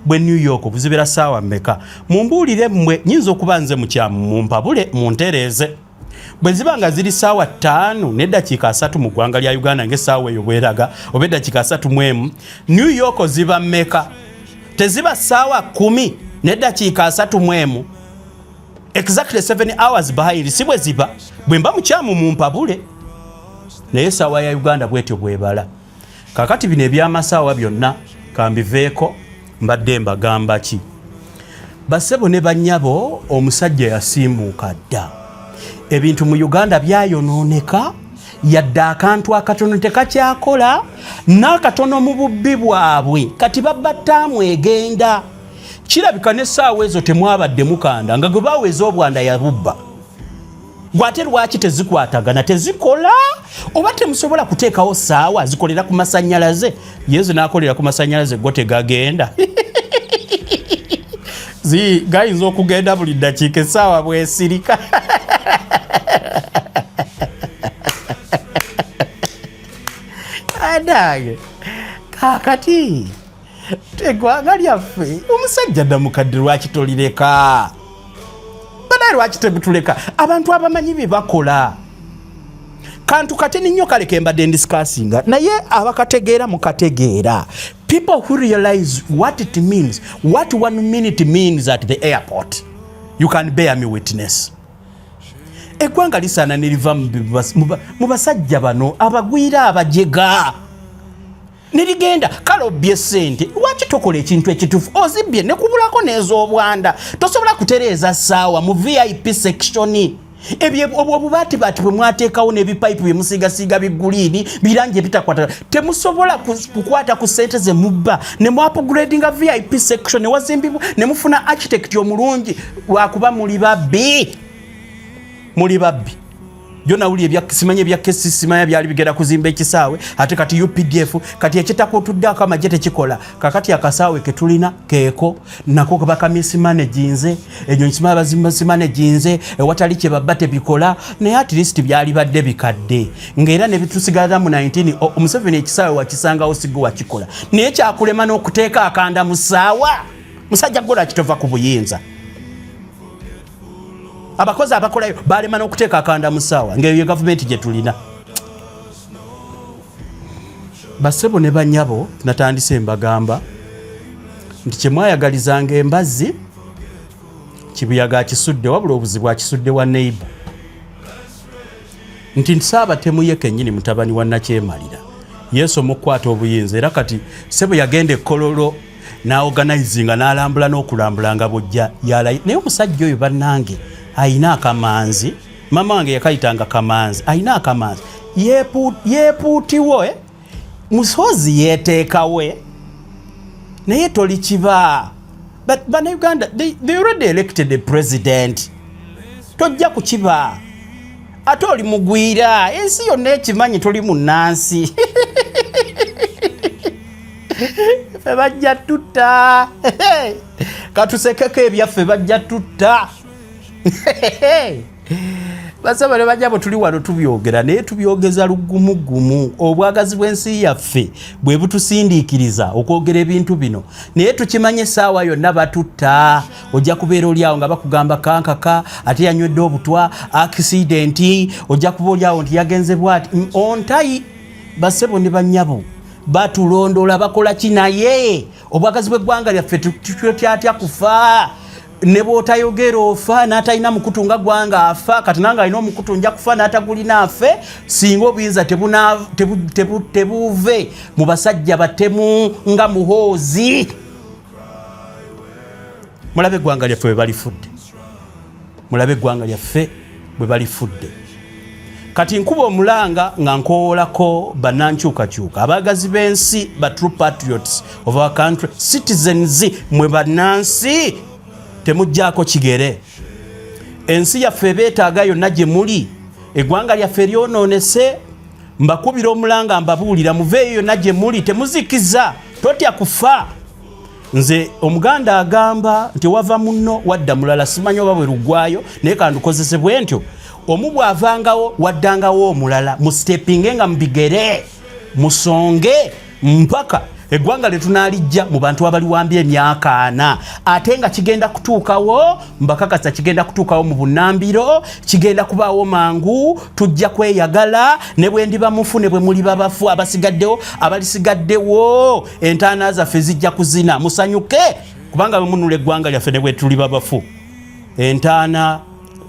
bwe New York buzibeera ssaawa mmeka. Mumbuulire mmwe nyinza okuba nze mukyamu mumpabule muntereeze bwe ziba nga ziri ssaawa 5 n'eddakiika 3 mu ggwanga lya Uganda ng'essaawa eyo bweraga oba eddakiika 3 New York ziba mmeka? Teziba ssaawa 10 n'eddakiika 3 exactly 7 hours behind sibwe ziba bwemba mukyamu mumpabule naye sawa ya Uganda bwetyo bwebala kakati bino ebyamasawa byonna kambiveeko mbadde mbagamba ki basebo ne banyabo omusajja yasimbuka dda ebintu mu Uganda byayonooneka yadde akantu akatono tekakyakola n'akatono mu bubbi bwabwe kati babattaamu egenda kirabika n'essaawa ezo temwabadde mukanda nga gwe baweeza obwanda yabubba gwate lwaki tezikwatagana tezikola oba temusobola kuteekawo ssaawa zikolera ku masannyalaze yezu n'akolera ku masannyalaze go tegagenda gayinza okugenda buli ddakiika essaawa bwesirika adange kakati tegwanga lyaffe omusajja namukadde lwaki tolireka banaye lwaki tegutuleka abantu abamanyi bye bakola kantu kateni nnyo kaleke mbadde ndisikasinga naye abakategeera mukategeera people who realize what it means what 1 minute means at the airport you can bear me witness eggwanga lisaana neriva mu basajja bano abagwira abajega nerigenda kale obbye ssente lwaki tokola ekintu ekituufu ozibbye ne kubulako n'ez'obwanda tosobola kutereeza ssaawa mu VIP section obubaati bwe mwateekawo n'ebipayipu bye musiigasiiga biguliini birangi ebitakwata temusobola kukwata ku ssente ze mubba ne mu upgradinga VIP section ne wazimbibwa ne mufuna architect omulungi lwakuba muli babbi byonna wuli simanye ebya kesi simanya byali bigenda kuzimba ekisaawe ate kati UPDF kati ekitakutuddako amagye tekikola kakati akasaawe ketulina keeko nako bakamisi managinze enyo nsimanya bazimba managinze ewatali kye babba tebikola naye at least byali badde bikadde ng'era ne bitusigala mu 19 Museveni ekisaawe wakisangawo sigo wakikola naye kyakulema n'okuteeka akanda mu ssaawa musajja gola kitova ku buyinza abakozi abakolayo balema n'okuteeka akanda mu ssaawa ng'eyo ye gavumenti gye tulina basebo ne banyabo natandise mbagamba nti kye mwayagalizanga embazzi kibuyaga akisudde wabula obuzibu akisudde wa neighbor nti nsaaba temuye kennyini mutabani wa Nakyemalira yesu omukwata obuyinza era kati sebo yagenda ekkololo n'aorganizinga n'alambula n'okulambulanga bojja yalayi naye omusajja oyo bannange ayina akamanzi mama wange yakayitanga kamanzi ayina akamanzi yeepuutiwo musozi yeeteekawe naye toli kiba but Uganda they already elected the president tojja kukiba ate oli mugwira ensi yonna ekimanyi toli munnansi fe bajja tutta katusekeko ebyaffe bajja tutta basaba ne bajjabo tuli wano tubyogera naye tubyogeza lugumugumu obwagazi bw'ensi yaffe bwe butusindiikiriza okwogera ebintu bino naye tukimanye essaawa yonna batutta ojja kubeera oli awo nga bakugamba kankaka ate yanywedde obutwa accidenti ojja kuba oli awo nti yagenze bwati ontayi basebo ne bannyabo batulondola bakola ki naye obwagazi bw'eggwanga lyaffe tutyatya kufa ne bw'otayogera ofa n'atalina mukutu nga gwanga afa kati nange alina omukutu nja kufa n'atagulina afe singa obuyinza tebuve mu basajja batemu nga muhoozi mulabe eggwanga lyaffe bwe balifudde mulabe eggwanga lyaffe bwe balifudde kati nkuba omulanga nga nkowoolako bannankyukakyuka abaagazi b'ensi ba true patriots of our country citizens mwe bannansi temujjaako kigere ensi yaffe beetaaga yonna gye muli eggwanga lyaffe lyonoonese mbakubira omulanga mbabuulira muveeyo yonna gye muli temuzikiza totya kufa nze omuganda agamba nti wava munno wadda mulala simanyi oba bwe lugwayo naye kandukozesebwe ntyo omu bw'avangawo waddangawo omulala mustepinge nga mubigere musonge mpaka eggwanga lyetunalijja mu bantu abaliwambye emyaka 4 ate nga kigenda kutuukawo mbakakasa kigenda kutuukawo mu bunnambiro kigenda kubaawo mangu tujja kweyagala ne bwe ndiba mufu ne bwe muli babafu abasigaddewo abalisigaddewo entaana zaffe zijja kuzina musanyuke kubanga bwe munula eggwanga lyaffe ne bwe tuli babafu entaana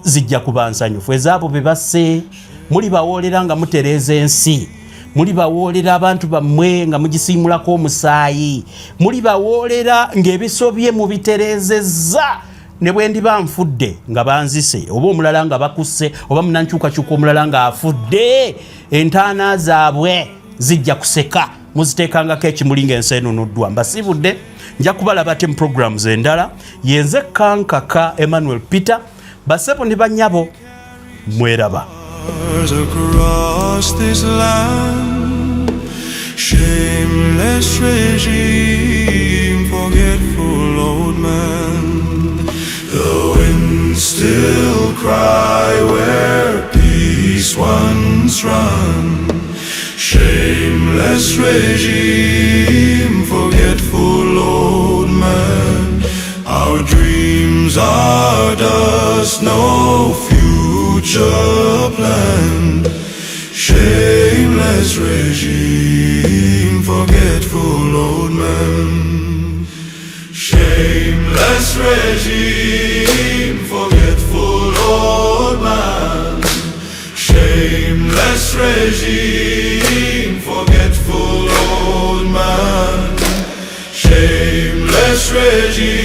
zijja kuba nsanyufu ezaabo be basse muli bawoolera nga mutereeza ensi muli bawoolera abantu bammwe nga mugisiimulako omusaayi muli bawoolera ng'ebisobye mubitereezezza ne bwe ndiba nfudde nga banzise oba omulala nga bakusse oba munankyukakyuka omulala ng'afudde entaana zaabwe zijja kuseka muziteekangako ekimuli ng'ensi enunuddwa mbasibudde nja kubalaba te mu programs endala yenze kankaka Emmanuel Peter basebo ne bannyabo mweraba across this land, shameless regime, forgetful old man. The winds still cry where peace once ran. Shameless regime, forgetful old man. Our dreams are dust, no future plan. Shameless regime, forgetful old man. Shameless regime, forgetful old man. Shameless regime, forgetful old man. Shameless regime.